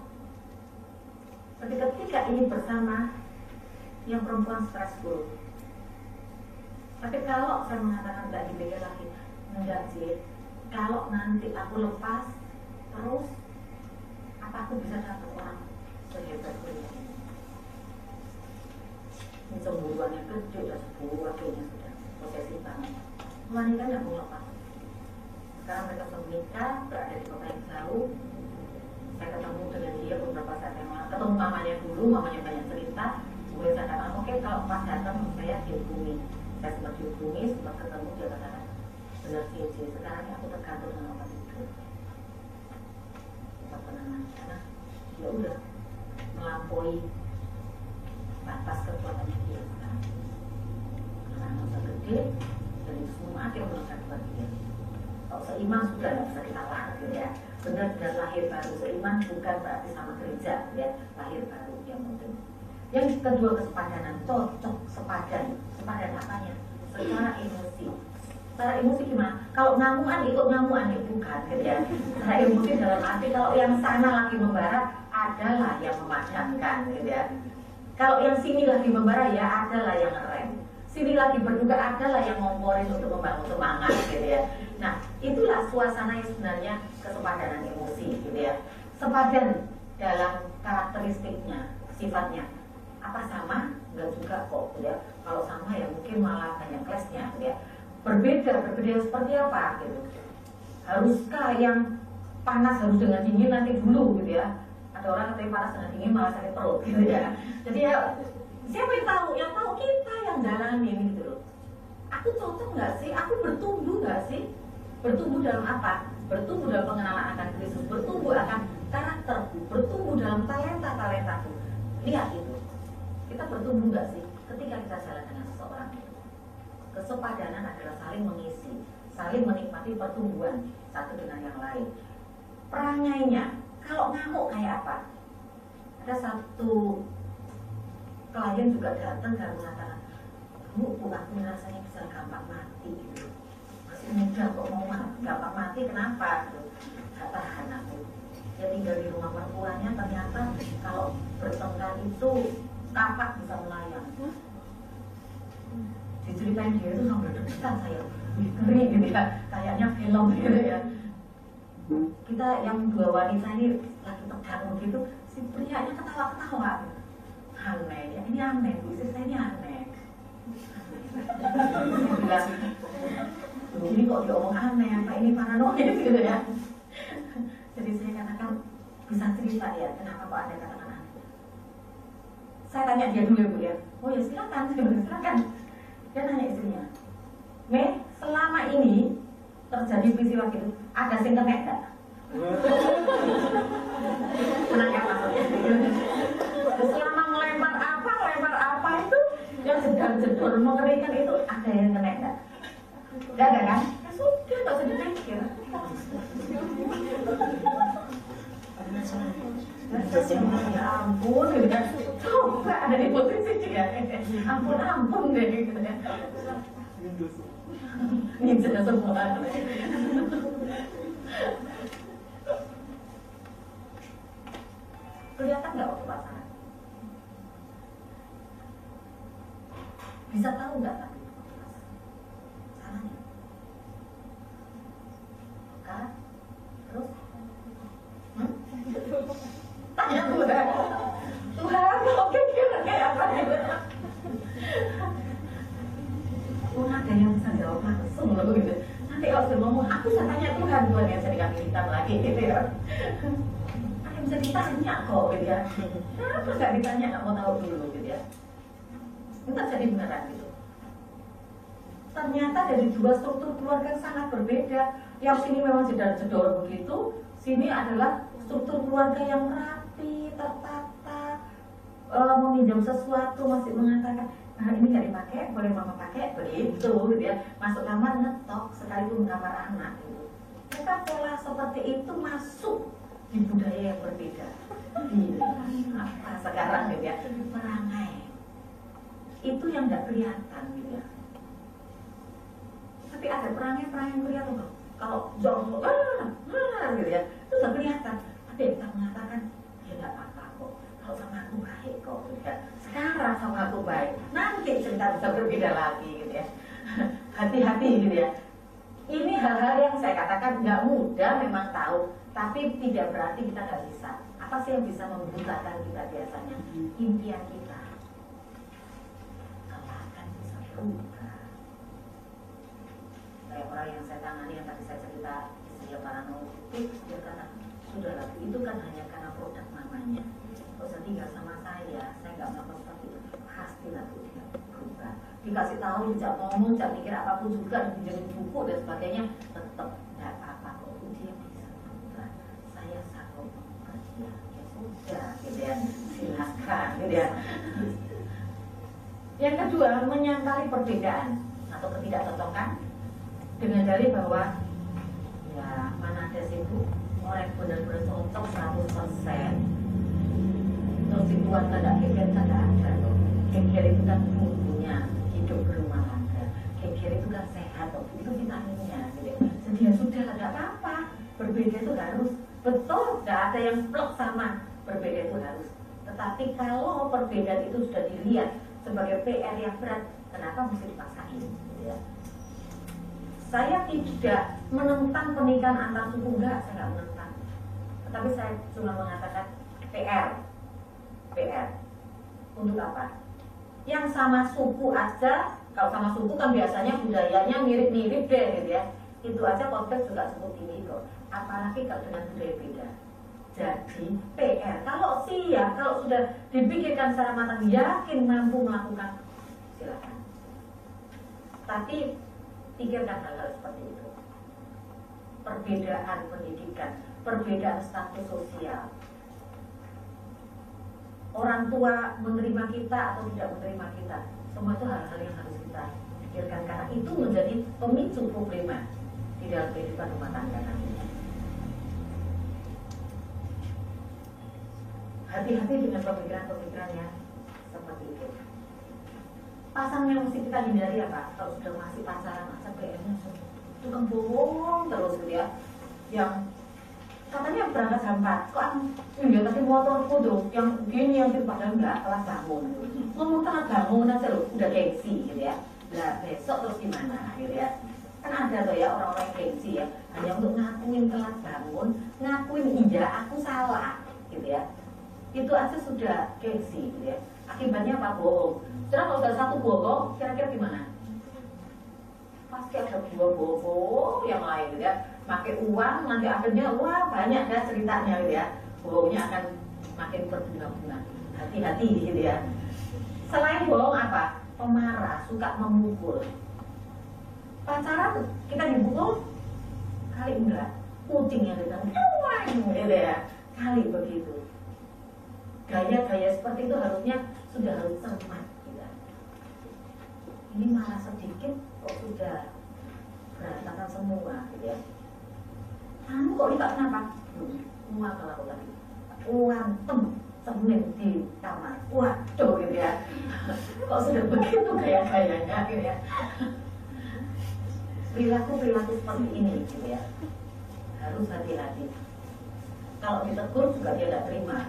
Tapi ketika ini bersama, yang perempuan stressful. Tapi kalau saya mengatakan tidak dipikir lagi, enggak sih. Kalau nanti aku lepas, terus apa aku bisa dapat orang sehebat dia? Ini cemburuannya gede, udah 10 wakilnya sudah posesif banget. Wanita nggak mau lepas. Sekarang mereka sudah menikah, berada di kota yang jauh. Saya ketemu dengan dia beberapa saat yang lalu. Ketemu mamanya dulu, mamanya banyak cerita. Kemudian saya katakan, oke, kalau pas datang saya dihubungi. Saya sempat dihubungi, sempat ketemu, dia katakan, benar sih, sekarang aku tergantung dengan obat itu. Obat penenang, karena dia udah melampaui batas kekuatannya dia sekarang. Karena udah gede, dan itu semua akhirnya melekat buat dia. Kalau seiman sudah tidak bisa kita gitu ya. Benar-benar lahir baru, seiman bukan berarti sama gereja ya, lahir baru yang penting. Yang kedua kesepadanan, cocok sepadan. Sepadan apanya? Secara emosi. Secara emosi gimana? Kalau ngamuan ikut ngamuan, ya bukan gitu ya. Secara emosi dalam arti kalau yang sana lagi membara, adalah yang memadamkan gitu ya. Kalau yang sini lagi membara, ya adalah yang ngerem. Sini lagi berduka, adalah yang ngomporin untuk membangun semangat gitu ya. Nah, itulah suasana yang sebenarnya kesepadanan emosi gitu ya. Sepadan dalam karakteristiknya, sifatnya. Apa sama? Enggak juga kok ya. Kalau sama ya mungkin malah banyak kelasnya ya. Berbeda seperti apa gitu. Haruskah yang panas harus dengan dingin nanti dulu gitu ya. Ada orang katanya panas dengan dingin malah sakit perut gitu ya. Jadi ya siapa yang tahu? Yang tahu kita yang jalanin gitu loh. Aku cocok nggak sih? Aku bertumbuh nggak sih? Bertumbuh dalam apa? Bertumbuh dalam pengenalan akan Kristus, bertumbuh akan karakterku, bertumbuh dalam talenta-talentaku. Lihat itu. Kita bertumbuh nggak sih ketika kita jalan dengan seseorang itu? Kesepadanan adalah saling mengisi, saling menikmati pertumbuhan satu dengan yang lain. Perangainya, kalau ngamuk kayak apa? Ada satu klien juga datang dan mengatakan, Bu, aku rasanya bisa gampang mati gitu. Masih muda kok mau gampang mati, kenapa? Gak tahan aku. Dia tinggal di rumah mertuanya, ternyata kalau bertengkar itu kapak bisa melayang. Diceritain dia itu sampai deg-degan saya, ngeri gitu ya, kayaknya film gitu ya. Kita yang dua wanita ini lagi tegang begitu, si prianya ketawa-ketawa. Aneh ya, ini aneh, Bu, istri saya ini aneh. Bilang, ini kok diomong aneh, apa ini paranoid gitu ya. Jadi saya katakan, bisa cerita ya kenapa kok ada katakan aneh. Saya tanya dia dulu ya Bu ya. Oh ya silakan, silakan. Dia nanya istrinya, Me, selama ini terjadi peristiwa gitu, ada sing kena enggak? Menangkap maksudnya. Selama melempar apa itu yang jedor mengerikan itu ada yang kena enggak? Enggak ada kan? Ya sudah, tak usah dipikir. Ya ampun, gitu kan. Coba ada di posisi dia. Ampun deh gitu ya. Ninja semua. Kelihatan nggak waktu pacaran? Bisa tahu nggak tapi caranya? Kan? Terus? Tanya Tuhan. Tuhan, oke kira kayak apa gitu? Ada yang bisa jawab langsung loh gitu. Nanti kalau sudah ngomong, aku bisa tanya Tuhan yang bisa dikasih hitam lagi gitu ya. Ada yang bisa ditanya kok gitu ya. Kenapa nggak ditanya, nggak mau tahu dulu gitu ya. Entah jadi beneran gitu. Ternyata dari dua struktur keluarga sangat berbeda. Yang sini memang jedor-jedor begitu, sini adalah struktur keluarga yang rapi, tertata, meminjam sesuatu masih mengatakan, nah ini nggak dipakai, boleh mama pakai, begitu gitu ya. Masuk kamar ngetok, sekalipun kamar anak gitu. Maka pola seperti itu masuk di budaya yang berbeda. Apa sekarang gitu ya, perangai. Itu yang nggak kelihatan gitu ya. Tapi ada perangai-perangai yang kelihatan loh. Kalau jauh, gitu ya, itu nggak kelihatan. Tapi kita mengatakan, ya nggak apa-apa kok. Kalau sama aku baik kok, gitu ya. Sekarang sama aku baik. Nanti cerita bisa berbeda lagi, gitu ya. Hati-hati, gitu ya. Ini hal-hal yang saya katakan nggak mudah, memang tahu. Tapi tidak berarti kita nggak bisa. Apa sih yang bisa membutakan kita biasanya? Impian kita. Kelihatan bisa berubah. Kayak orang yang saya tangani yang tadi saya cerita istri yang paranoid, dia kata sudah lagi itu kan hanya karena produk namanya. Kalau saya tinggal sama saya nggak melakukan seperti itu, pasti nanti dia berubah. Dikasih tahu, tidak ngomong, tidak mikir apapun juga, dijadiin buku dan sebagainya, tetap nggak apa-apa kok dia bisa berubah. Saya sanggup mengubah dia, ya sudah, gitu ya, silakan, gitu ya. Yang kedua, menyangkali perbedaan atau ketidakcocokan dengan dalih bahwa ya mana ada sih Bu orang yang benar-benar cocok 100%. Terus dibuat tanda geger tanda ada loh. Geger itu kan bumbunya hidup berumah tangga. Geger itu kan sehat loh. Itu vitaminnya gitu. Jadi ya sudah nggak apa-apa. Berbeda itu harus betul. Nggak ada yang plek sama. Berbeda itu harus. Tetapi kalau perbedaan itu sudah dilihat sebagai PR yang berat, kenapa mesti dipaksain gitu ya. Saya tidak menentang pernikahan antar suku, enggak, saya nggak menentang. Tetapi saya cuma mengatakan PR. Untuk apa? Yang sama suku aja, kalau sama suku kan biasanya budayanya mirip-mirip deh gitu ya. Itu aja konflik juga cukup tinggi kok. Apalagi kalau dengan budaya beda. Jadi PR, kalau siap, kalau sudah dipikirkan secara matang, yakin mampu melakukan, silakan. Tapi pikirkan hal-hal seperti itu. Perbedaan pendidikan, perbedaan status sosial. Orang tua menerima kita atau tidak menerima kita, semua itu hal-hal yang harus kita pikirkan karena itu menjadi pemicu problema di dalam kehidupan rumah tangga nantinya. Hati-hati dengan pemikiran-pemikiran yang seperti itu. Pasangan yang mesti kita hindari apa? Kalau sudah masih pacaran, masa PR-nya itu kan bohong terus gitu ya. Yang katanya berangkat jam 4, kok ya tapi motorku tuh yang gini yang padahal nggak telat bangun. Ngomong telat bangun aja loh, udah gengsi gitu ya. Nah besok terus gimana gitu ya. Kan ada tuh ya orang-orang yang gengsi ya, hanya untuk ngakuin telat bangun, ngakuin iya aku salah gitu ya. Itu aja sudah gengsi gitu ya. Akibatnya apa? Bohong. Sekarang kalau ada satu bohong, kira-kira gimana? Pasti ada dua bohong yang lain gitu ya. Pakai uang, nanti akhirnya wah banyak dah ceritanya gitu ya. bohongnya akan makin berbunga-bunga. Hati-hati gitu ya. Selain bohong apa? Pemarah, suka memukul. Pacaran kita dipukul kali enggak, kucing yang ditanggung gitu ya, kali begitu. Gaya-gaya seperti itu harusnya sudah harus cermat kita. Ini malah sedikit kok sudah berantakan semua gitu ya. Kamu kok ini kenapa? Mual kalau aku tadi uantem semen di kamar, waduh gitu ya. Kok sudah begitu gaya-gayanya gitu ya. Perilaku seperti ini gitu ya, harus hati-hati. Kalau ditegur juga dia tidak terima.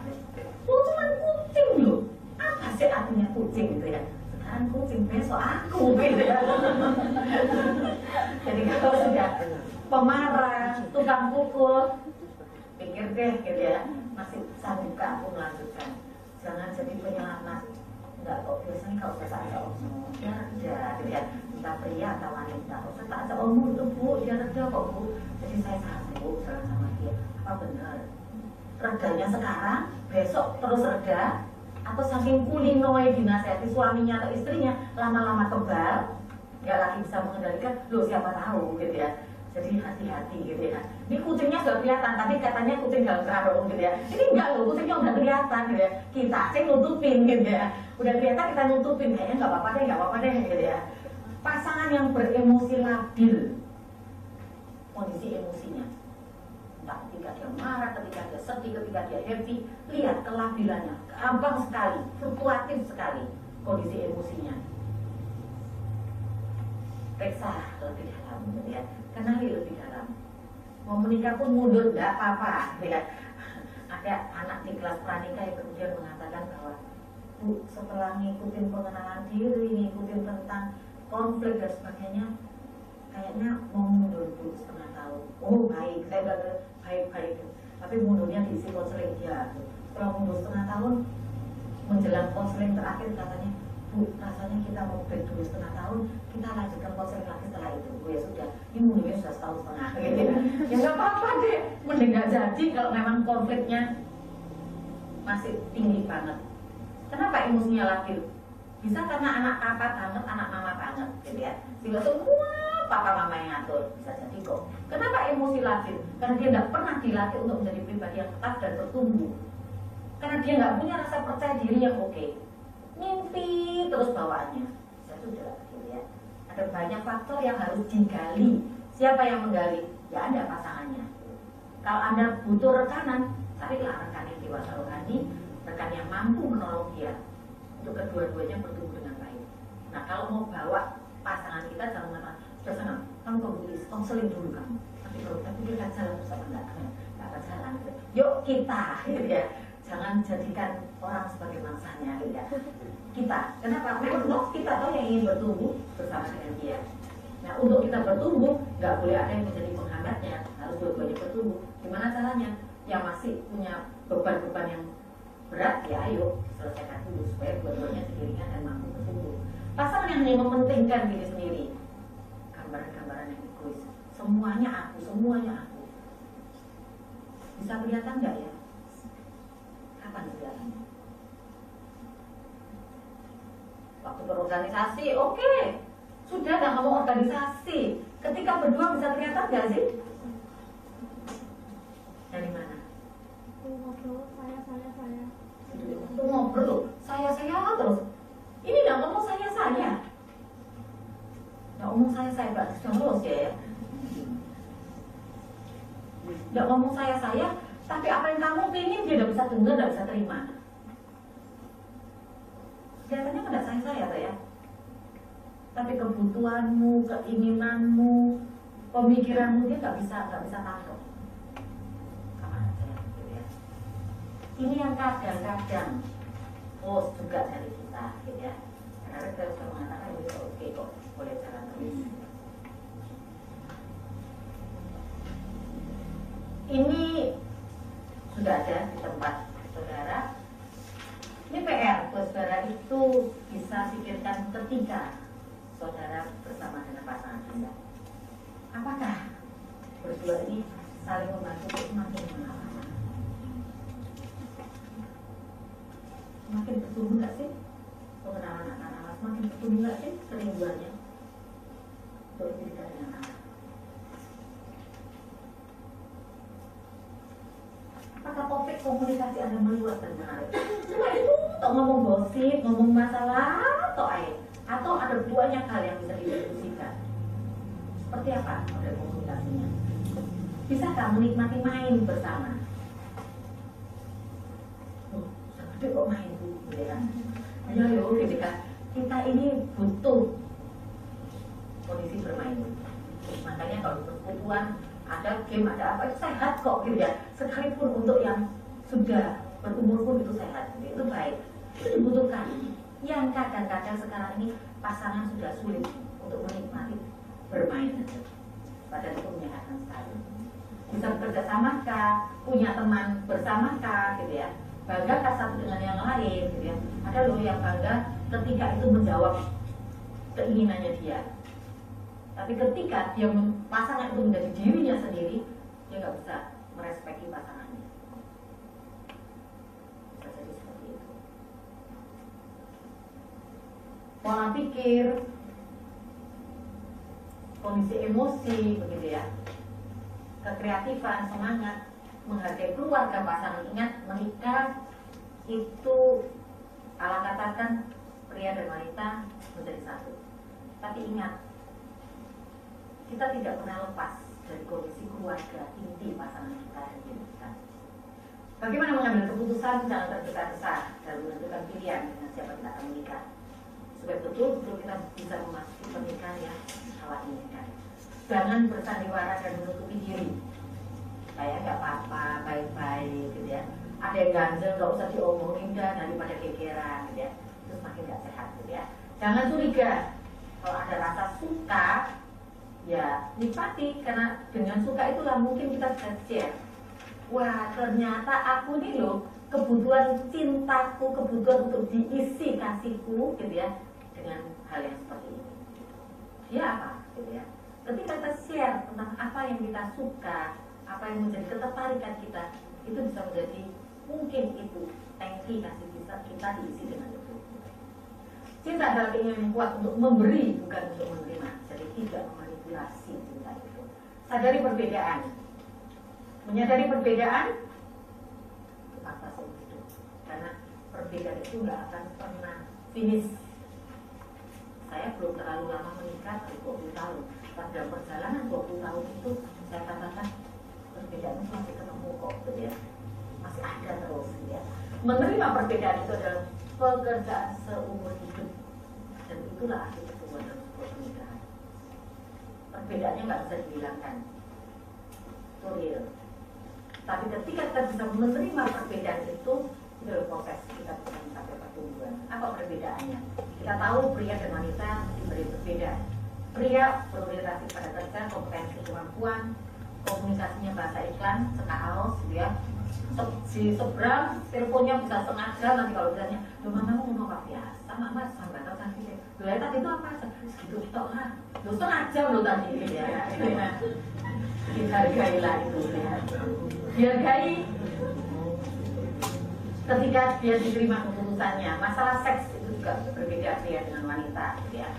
Oh cuma kucing loh, apa sih artinya kucing gitu ya? Sekarang kucing, besok aku gitu ya. Jadi kalau sudah pemarah, tukang pukul, pikir deh gitu ya, masih sanggupkah aku melanjutkan? Jangan jadi penyelamat. Enggak kok, biasanya kalau saya tak omong, dia reda gitu ya, entah pria atau wanita. Kalau saya tak ajak omong itu bu, dia reda kok bu. Jadi saya sanggup jalan sama dia, apa benar? Redanya sekarang, besok terus reda, atau saking kulinoy dinasihati suaminya atau istrinya, lama-lama kebal, nggak lagi bisa mengendalikan, loh siapa tahu gitu ya. Jadi hati-hati gitu ya. Ini kucingnya sudah kelihatan, tapi katanya kucing dalam karung gitu ya. Ini enggak loh, kucingnya udah kelihatan gitu ya. Kita sih nutupin gitu ya. Udah kelihatan kita nutupin, kayaknya nggak apa-apa deh gitu ya. Pasangan yang beremosi labil, kondisi emosinya. Entah ketika dia marah, ketika dia sedih, ketika dia happy, lihat kelabilannya, gampang sekali, fluktuatif sekali kondisi emosinya. Periksa lebih dalam gitu ya. Kenali lebih dalam. Mau menikah pun mundur, enggak apa-apa ya. Ada anak di kelas pranikah yang kemudian mengatakan bahwa Bu, setelah ngikutin pengenalan diri, ngikutin tentang konflik dan sebagainya, kayaknya mau mundur Bu setengah tahun. Oh baik, saya bilang baik-baik. Tapi mundurnya diisi konseling dia. Setelah mundur setengah tahun, menjelang konseling terakhir katanya, Bu, rasanya kita mau break dulu setengah tahun, kita lanjutkan konseling lagi setelah itu. Bu ya sudah, ini mundurnya sudah setahun setengah gitu ya. Ya nggak apa-apa deh, mending nggak jadi kalau memang konfliknya masih tinggi banget. Kenapa emosinya labil? Bisa karena anak papa banget, anak mama banget gitu ya. Sehingga semua papa mama yang ngatur, bisa jadi kok. Kenapa emosi labil? Karena dia nggak pernah dilatih untuk menjadi pribadi yang tetap dan bertumbuh. Karena dia nggak punya rasa percaya diri yang oke. Mimpi terus bawaannya. Saya sudah gitu ya. Ada banyak faktor yang harus digali. Siapa yang menggali? Ya Anda pasangannya. Kalau Anda butuh rekanan, carilah rekan yang dewasa rohani, rekan yang mampu menolong dia untuk kedua-duanya bertumbuh dengan baik. Nah kalau mau bawa pasangan kita jangan mengatakan sudah sana, kamu konseling dulu kamu. Nanti kalau kita pikirkan jalan bersama nggak akan jalan. Gitu. Yuk kita, gitu ya. Jangan jadikan orang sebagai mangsanya gitu ya. Kita, kenapa? Memang kita tahu yang ingin bertumbuh bersama dengan dia. Nah untuk kita bertumbuh, nggak boleh ada yang menjadi penghambatnya, harus dua-duanya bertumbuh. Gimana caranya? Yang masih punya beban-beban yang berat, ya ayo selesaikan dulu supaya dua-duanya seiringan dan mampu bertumbuh. Pasangan yang hanya mementingkan diri sendiri, gambaran-gambaran yang egois, semuanya aku. Bisa kelihatan nggak ya? Kapan kelihatannya? Waktu berorganisasi, oke. Sudah nggak ngomong organisasi. Ketika berdua bisa kelihatan nggak sih? Dari mana? Ngobrol, saya. Itu ngobrol, saya terus. Ini nggak ngomong saya. Nggak ngomong saya berarti sudah lulus ya. Nggak ngomong saya, tapi apa yang kamu ingin dia nggak bisa dengar, nggak bisa terima. Kelihatannya nggak saya ya. Tapi kebutuhanmu, keinginanmu, pemikiranmu dia nggak bisa tangkap. Kapan aja, gitu ya. Ini yang kadang-kadang juga dari kita, gitu ya. Karena kita sudah mengatakan itu oke kok, boleh jalan terus. Ini sudah ada di tempat saudara. Ini PR buat saudara itu bisa pikirkan ketika saudara bersama dengan pasangan Anda. Apakah berdua ini saling membantu untuk semakin mengenal pasangan? ketemu nggak sih kerinduannya untuk menikah dengan anak? Apakah topik komunikasi Anda meluas dan menarik? Cuma itu tok ngomong gosip, ngomong masalah, atau ada banyak hal yang bisa didiskusikan. Seperti apa model komunikasinya? Bisakah menikmati main bersama? Tapi kok main bu, gitu kan? Ayo, ketika kita ini butuh kondisi bermain. Makanya kalau persekutuan ada game, ada apa, itu sehat kok gitu ya. Sekalipun untuk yang sudah berumur pun itu sehat, itu baik, itu dibutuhkan. Yang kadang-kadang sekarang ini pasangan sudah sulit untuk menikmati bermain aja. Padahal itu menyehatkan sekali. Bisa bekerja sama kah, punya teman bersama kah, gitu ya. Banggakah satu dengan yang lain, gitu ya. Ada loh yang bangga ketika itu menjawab keinginannya dia. Tapi ketika dia pasangan itu menjadi dirinya sendiri, dia nggak bisa merespekti pasangannya. Bisa jadi seperti itu. Pola pikir, kondisi emosi, begitu ya, kekreatifan, semangat, menghargai keluarga pasangan. Ingat, menikah itu Allah katakan pria dan wanita menjadi satu. Tapi ingat, kita tidak pernah lepas dari kondisi keluarga inti pasangan kita dan diri kita. Bagaimana mengambil keputusan, jangan tergesa-gesa dalam menentukan pilihan dengan siapa kita akan menikah, supaya betul-betul kita bisa memasuki pernikahan yang Allah inginkan. Jangan bersandiwara dan menutupi diri. Kayak nggak apa-apa, baik-baik, gitu ya. Ada yang ganjel, nggak usah diomongin dah daripada gegeran, gitu ya. Terus makin nggak sehat, gitu ya. Jangan curiga. Kalau ada rasa suka, ya nikmati, karena dengan suka itulah mungkin kita bisa share. Wah, ternyata aku nih loh, kebutuhan cintaku, kebutuhan untuk diisi kasihku, gitu ya, dengan hal yang seperti ini. Dia apa, gitu ya. Ketika kita share tentang apa yang kita suka, apa yang menjadi ketertarikan kita, itu bisa menjadi mungkin itu tangki kasih kita diisi dengan itu. Cinta adalah keinginan yang kuat untuk memberi, bukan untuk menerima. Jadi tidak memanipulasi cinta itu. Sadari perbedaan. Menyadari perbedaan itu atasi hidup. Karena perbedaan itu nggak akan pernah finish. Saya belum terlalu lama menikah, 20 tahun. Pada perjalanan 20 tahun itu saya katakan perbedaan itu masih ketemu kok, gitu ya. Masih ada terus, gitu ya. Menerima perbedaan itu adalah pekerjaan seumur hidup, dan itulah akhir pertemuan dalam sebuah pernikahan. Perbedaannya nggak bisa dihilangkan, itu real. Tapi ketika kita bisa menerima perbedaan itu adalah proses kita bisa mencapai pertumbuhan. Apa perbedaannya? Kita tahu pria dan wanita diberi berbeda. Pria berorientasi pada kerja, kompetensi, kemampuan, komunikasinya bahasa iklan, cekak halus, gitu ya. Si seberang teleponnya bisa setengah jam, nanti kalau ditanya, loh mama ngomong apa biasa, mama sampai tahu sakit. Loh tadi itu apa? Segitu tok lah. Loh setengah jam loh tadi, gitu ya. Dihargailah itu, ya. Dihargai ketika dia diterima keputusannya. Masalah seks itu juga berbeda pria dengan wanita, gitu ya.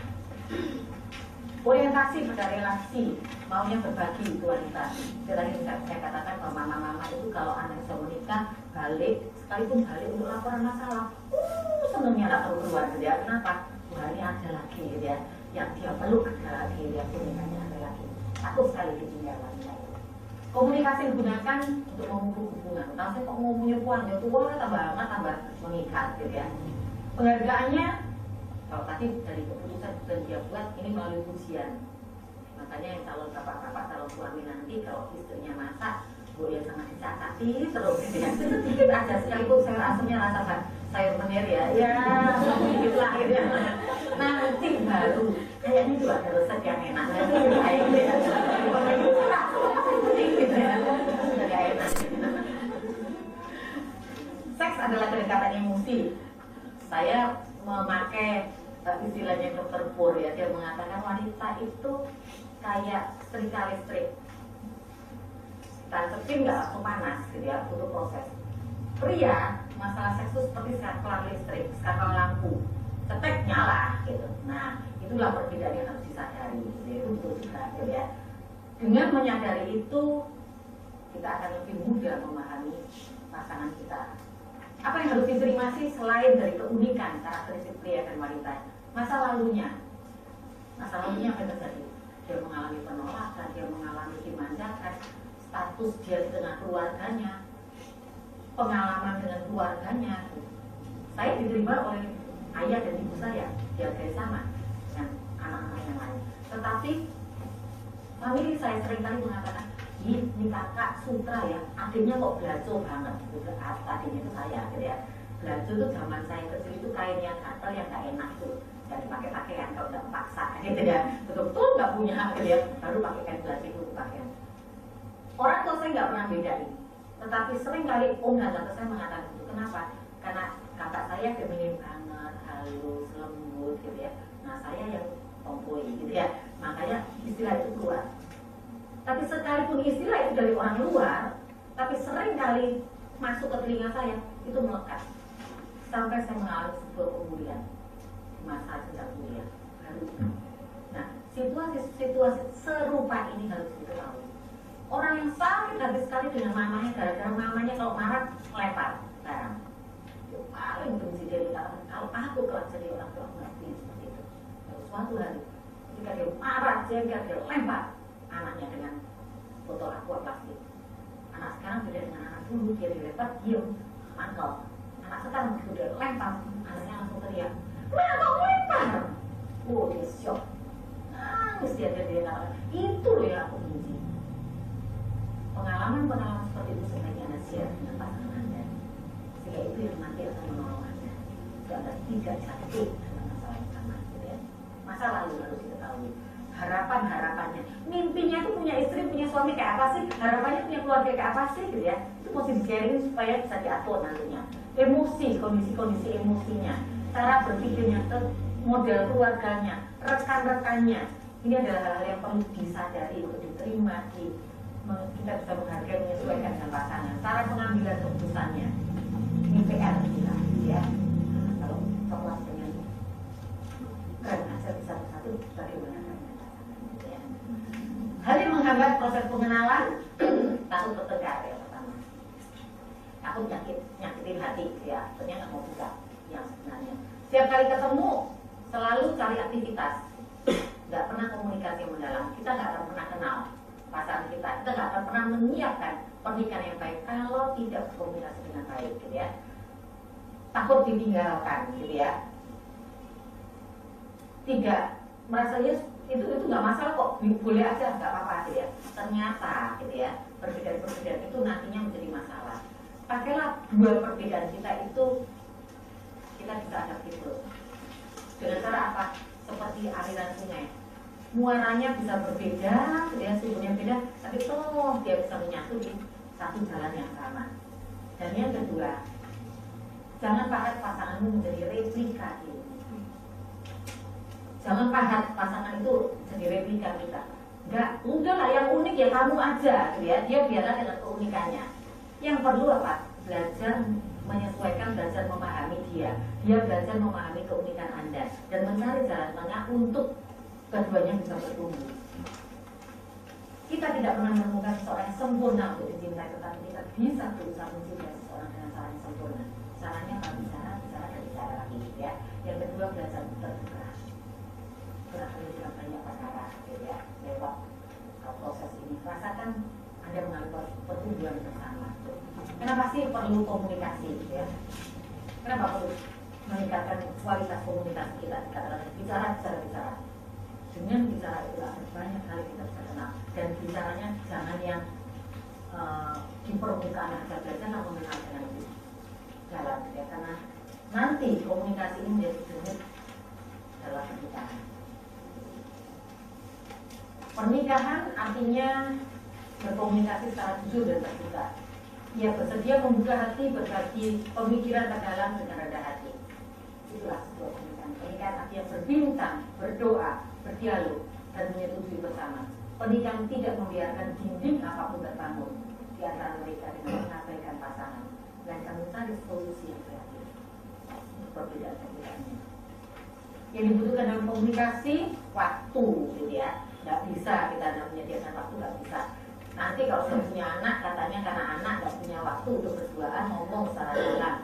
Orientasi pada relasi, maunya berbagi itu wanita. Tadi saya katakan bahwa mama-mama itu kalau anak sudah menikah, balik, sekalipun balik untuk laporan masalah, senangnya nggak tahu keluar, gitu ya. Kenapa? Wah, ini ada lagi, gitu ya. Yang dia peluk ada lagi, dia pernikahannya ada lagi. Takut sekali ditinggal wanita itu. Komunikasi digunakan untuk memupuk hubungan. Kalau saya kok mau punya uang, ya tua tambah mengikat, gitu ya. Penghargaannya, kalau tadi dari keputusan dan dia buat ini melalui pujian. Makanya yang calon bapak-bapak, calon suami nanti kalau istrinya masak, bu ya sangat dicakati terus, gitu ya. Sedikit aja, sekalipun sayur asamnya rasa sayur menir ya, sedikit lah, gitu ya. Nanti baru kayaknya juga ada resep yang enak, nanti kayak gitu ya. Gitu ya, sudah enak. Seks adalah kedekatan emosi. Saya memakai istilahnya Dr. Pur, ya, dia mengatakan wanita itu kayak setrika listrik. Tancapin nggak langsung panas, gitu ya, butuh proses. Pria, masalah seks itu seperti skala listrik, skala lampu, cetek nyala, gitu. Nah, itulah perbedaan yang harus disadari. Itu betul juga, gitu ya. Dengan menyadari itu, kita akan lebih mudah memahami pasangan kita. Apa yang harus diterima sih selain dari keunikan karakteristik pria dan wanita? Masa lalunya apa yang terjadi? Dia mengalami penolakan, dia mengalami dimanjakan, status dia di tengah keluarganya, pengalaman dengan keluarganya. Saya diterima oleh ayah dan ibu saya, dihargai sama dengan anak-anak yang lain. Tetapi famili saya seringkali mengatakan, ini kakak sutra ya, adiknya kok belajo banget. Adiknya itu saya, gitu ya. Belajo itu zaman saya kecil itu kain yang gatel, yang gak enak itu. Jadi pakai pakaian kalau nggak paksa, gitu ya. Betul-betul nggak punya, gitu ya. Baru pakai kain belajo itu pakaian. Orang tua saya nggak pernah bedain. Tetapi sering kali tante saya mengatakan itu. Kenapa? Karena kakak saya feminin banget, halus, lembut, gitu ya. Nah saya yang tomboy, gitu ya. Makanya istilah itu keluar. Tapi sekalipun istilah itu dari orang luar, tapi sering kali masuk ke telinga saya, itu melekat. Sampai saya mengalami sebuah pemulihan di masa sejak kuliah. Nah, situasi serupa ini harus diketahui. Orang yang sakit hati sekali dengan mamanya, gara-gara mamanya kalau marah, lempar barang. Dia paling benci dia bilang, kalau aku kelak jadi orang tua, ngerti seperti itu. Lalu suatu hari, ketika dia marah, dia lempar anaknya dengan botol aqua plastik. Anak sekarang beda dengan anak dulu, dia dilempar, diem, mantap. Anak sekarang begitu dia lempar, anaknya langsung teriak, "Kenapa kamu lempar?" Oh, dia syok. Nangis dia katakan, itu loh yang aku benci. Pengalaman-pengalaman seperti itu sebaiknya Anda share dengan pasangan Anda. Sehingga itu yang nanti akan menolong Anda. Supaya Anda tidak jatuh dalam masalah yang sama, gitu ya. Masa lalu harus diketahui. Harapan-harapannya, mimpinya itu punya istri, punya suami kayak apa sih, harapannya punya keluarga kayak apa sih, gitu ya. Itu mesti di-sharing supaya bisa diatur nantinya. Emosi, kondisi-kondisi emosinya, cara berpikirnya, model keluarganya, rekan-rekannya. Ini adalah hal-hal yang perlu disadari untuk diterima, kita bisa menghargai, menyesuaikan dengan pasangan. Cara pengambilan keputusannya, ini PR kita, ya. Kalau kepuas dengan kan hasil satu-satu bagaimana? Hal yang menghambat proses pengenalan, takut bertengkar ya pertama. Takut nyakitin hati, ya. Ternyata nggak mau buka yang sebenarnya. Setiap kali ketemu, selalu cari aktivitas. Nggak pernah komunikasi yang mendalam. Kita nggak akan pernah kenal pasangan kita. Kita nggak akan pernah menyiapkan pernikahan yang baik kalau tidak berkomunikasi dengan baik, gitu ya. Takut ditinggalkan, gitu ya. Tidak merasa itu nggak masalah kok, boleh aja, nggak apa-apa, gitu ya. Ternyata, gitu ya, perbedaan-perbedaan itu nantinya menjadi masalah. Pakailah dua perbedaan kita itu, kita bisa adaptif terus. Dengan cara apa? Seperti aliran sungai. Muaranya bisa berbeda, gitu ya, sumbernya beda, tapi toh dia bisa menyatu di satu jalan yang sama. Dan yang kedua, jangan pahat pasanganmu menjadi replika ini. Jangan pahat pasangan itu jadi replika kita. Enggak, udahlah yang unik ya kamu aja, gitu ya. Dia biarlah dengan keunikannya. Yang perlu apa? Belajar menyesuaikan, belajar memahami dia. Dia belajar memahami keunikan Anda dan mencari jalan tengah untuk keduanya bisa bertumbuh. Kita tidak pernah menemukan seseorang yang sempurna untuk dicintai, tetapi kita bisa berusaha mencintai seseorang dengan cara yang sempurna. Caranya apa? Bicara lagi, ya. Yang kedua, belajar terbuka. Berapa banyak perkara, gitu ya, lewat proses ini. Rasakan Anda mengalami pertumbuhan bersama. Kenapa sih perlu komunikasi, gitu ya? Kenapa perlu meningkatkan kualitas komunikasi kita? Bicara. Dengan bicara itu akan banyak kali kita bisa kenal. Dan bicaranya jangan yang di permukaan aja, belajarlah mengenal dengan lebih dalam, ya. Karena nanti komunikasi ini menjadi sumber dalam pernikahan. Pernikahan artinya berkomunikasi secara jujur dan terbuka. Ia bersedia membuka hati, berbagi pemikiran terdalam dengan rendah hati. Itulah sebuah pernikahan. Pernikahan artinya berbincang, berdoa, berdialog, dan menyetujui bersama. Pernikahan tidak membiarkan dinding apapun terbangun di antara mereka dengan mengabaikan pasangan, dan mencari solusi yang kreatif untuk perbedaan-perbedaannya. Yang dibutuhkan dalam komunikasi waktu, gitu ya. Nggak bisa kita menyediakan waktu, nggak bisa. Nanti kalau sudah punya anak, katanya karena anak nggak punya waktu untuk berduaan ngomong secara dalam.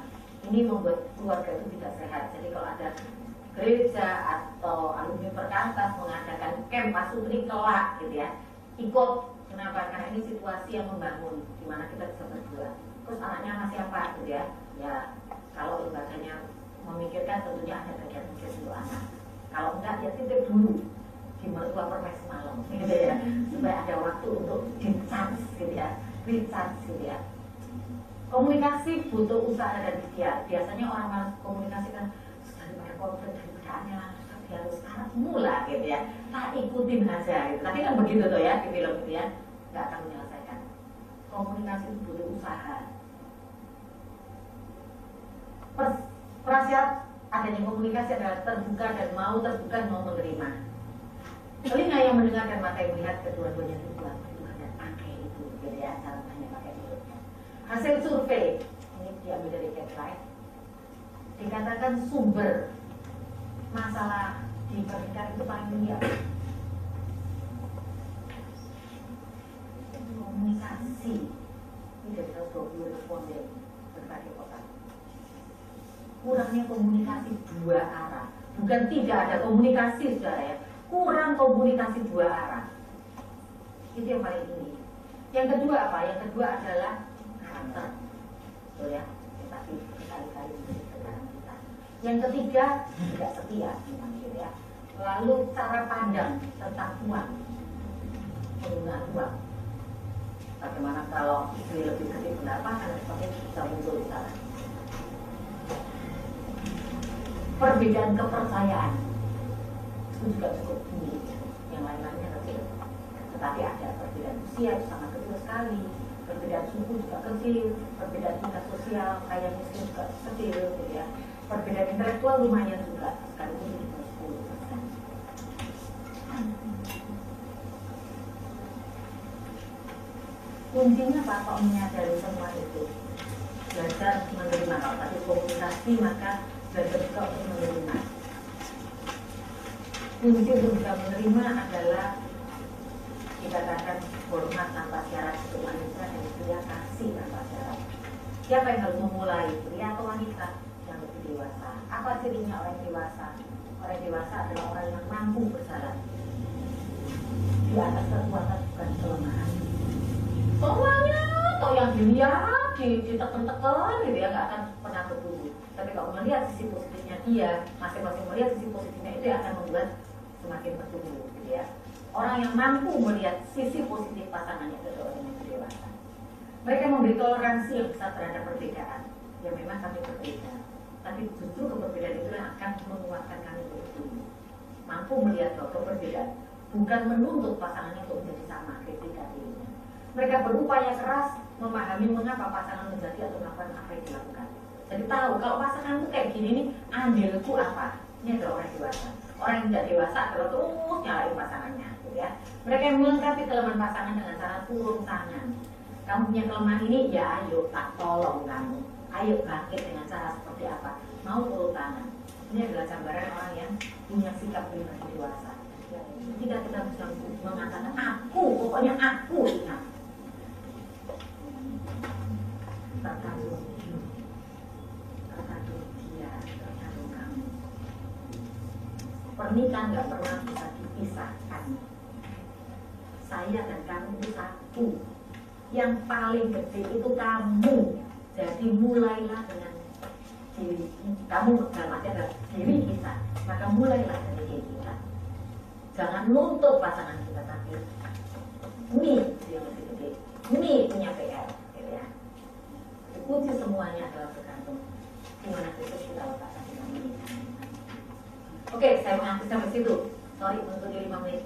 Ini membuat keluarga itu tidak sehat. Jadi kalau ada gereja atau alumni perkantas mengadakan camp pasutri kelak, gitu ya, ikut. Kenapa? Karena ini situasi yang membangun, di mana kita bisa berdua. Terus anaknya masih apa, gitu ya? Ya, kalau lembaganya memikirkan tentunya ada bagian mikir untuk anak. Kalau enggak, ya titip dulu di mertua permen semalam, gitu ya, supaya ada waktu untuk di-charge, gitu ya, recharge, gitu ya. Komunikasi butuh usaha dan ikhtiar. Biasanya orang malas komunikasi kan daripada konflik, daripada aneh harus sekarang mula, gitu ya. Tak ikutin aja, gitu. Tapi kan begitu tuh ya di film itu ya, nggak akan menyelesaikan. Komunikasi itu butuh usaha. Prasyarat adanya komunikasi adalah terbuka dan mau menerima. Telinga yang mendengar dan mata yang melihat, kedua-duanya itu buat Tuhan dan pakai itu, gitu ya, cara hanya pakai mulutnya. Hasil survei ini diambil dari Catlight, dikatakan sumber masalah di pernikahan itu paling tinggi apa? Komunikasi. Ini dari 120 responden berbagai kota. Kurangnya komunikasi dua arah, bukan tidak ada komunikasi, saudara ya. Kurang komunikasi dua arah. Itu yang paling tinggi. Yang kedua apa? Yang kedua adalah karakter. Betul ya? Tapi berkali-kali disebutkan kita. Yang ketiga tidak setia, gitu ya. Lalu cara pandang tentang uang, penggunaan uang. Bagaimana kalau istri lebih gede pendapatan, seperti bisa muncul di sana. Perbedaan kepercayaan itu juga cukup tinggi, yang lain-lainnya kecil. Tetapi ada perbedaan usia itu sangat kecil sekali, perbedaan suku juga kecil, perbedaan tingkat sosial kaya miskin juga kecil, gitu ya. Perbedaan intelektual lumayan juga, sekalipun itu 10%. Kuncinya Pak, kok menyadari semua itu? Belajar menerima. Kalau tadi komunikasi, maka belajar juga untuk menerima. Kunci untuk bisa menerima adalah dikatakan hormat tanpa syarat untuk wanita dan pria kasih tanpa syarat. Siapa yang harus memulai, pria atau wanita yang lebih dewasa? Apa cirinya orang dewasa? Orang dewasa adalah orang yang mampu bersalah di atas kekuatan bukan kelemahan. Semuanya atau yang dilihat ditekan-tekan, gitu ya, nggak akan pernah bertumbuh. Tapi kalau melihat sisi positifnya dia, masing-masing melihat sisi positifnya itu yang akan membuat semakin bertumbuh, gitu ya. Orang yang mampu melihat sisi positif pasangannya itu adalah orang yang dewasa. Mereka memberi toleransi yang besar terhadap perbedaan. Ya memang kami berbeda, tapi justru keberbedaan itu yang akan menguatkan kami untuk bertumbuh. Mampu melihat bahwa perbedaan bukan menuntut pasangannya untuk menjadi sama ketika dirinya. Mereka berupaya keras memahami mengapa pasangan menjadi atau melakukan apa yang dilakukan. Jadi tahu kalau pasanganku kayak gini nih, andilku apa? Ini adalah orang dewasa. Orang yang tidak dewasa adalah terus nyalain pasangannya, gitu ya. Mereka yang melengkapi kelemahan pasangan dengan cara turun tangan. Kamu punya kelemahan ini, ya ayo tak tolong kamu. Ayo bangkit dengan cara seperti apa? Mau turun tangan. Ini adalah gambaran orang yang punya sikap pribadi dewasa. Tidak kita bisa mengatakan aku, pokoknya aku ingat. Tergantung dia, tergantung kamu. Pernikahan gak pernah bisa dipisahkan. Saya dan kamu itu satu. Yang paling gede itu kamu. Jadi mulailah dengan diri kamu, dalam arti adalah diri kita. Maka mulailah dari diri kita. Jangan nuntut pasangan kita, tapi ini yang lebih gede. Ini punya PR, gitu ya. Kunci semuanya adalah tergantung gimana Kristus kita letakkan di dalam ini. Oke, saya mengakhiri sampai situ. Sorry untuk 5 menit.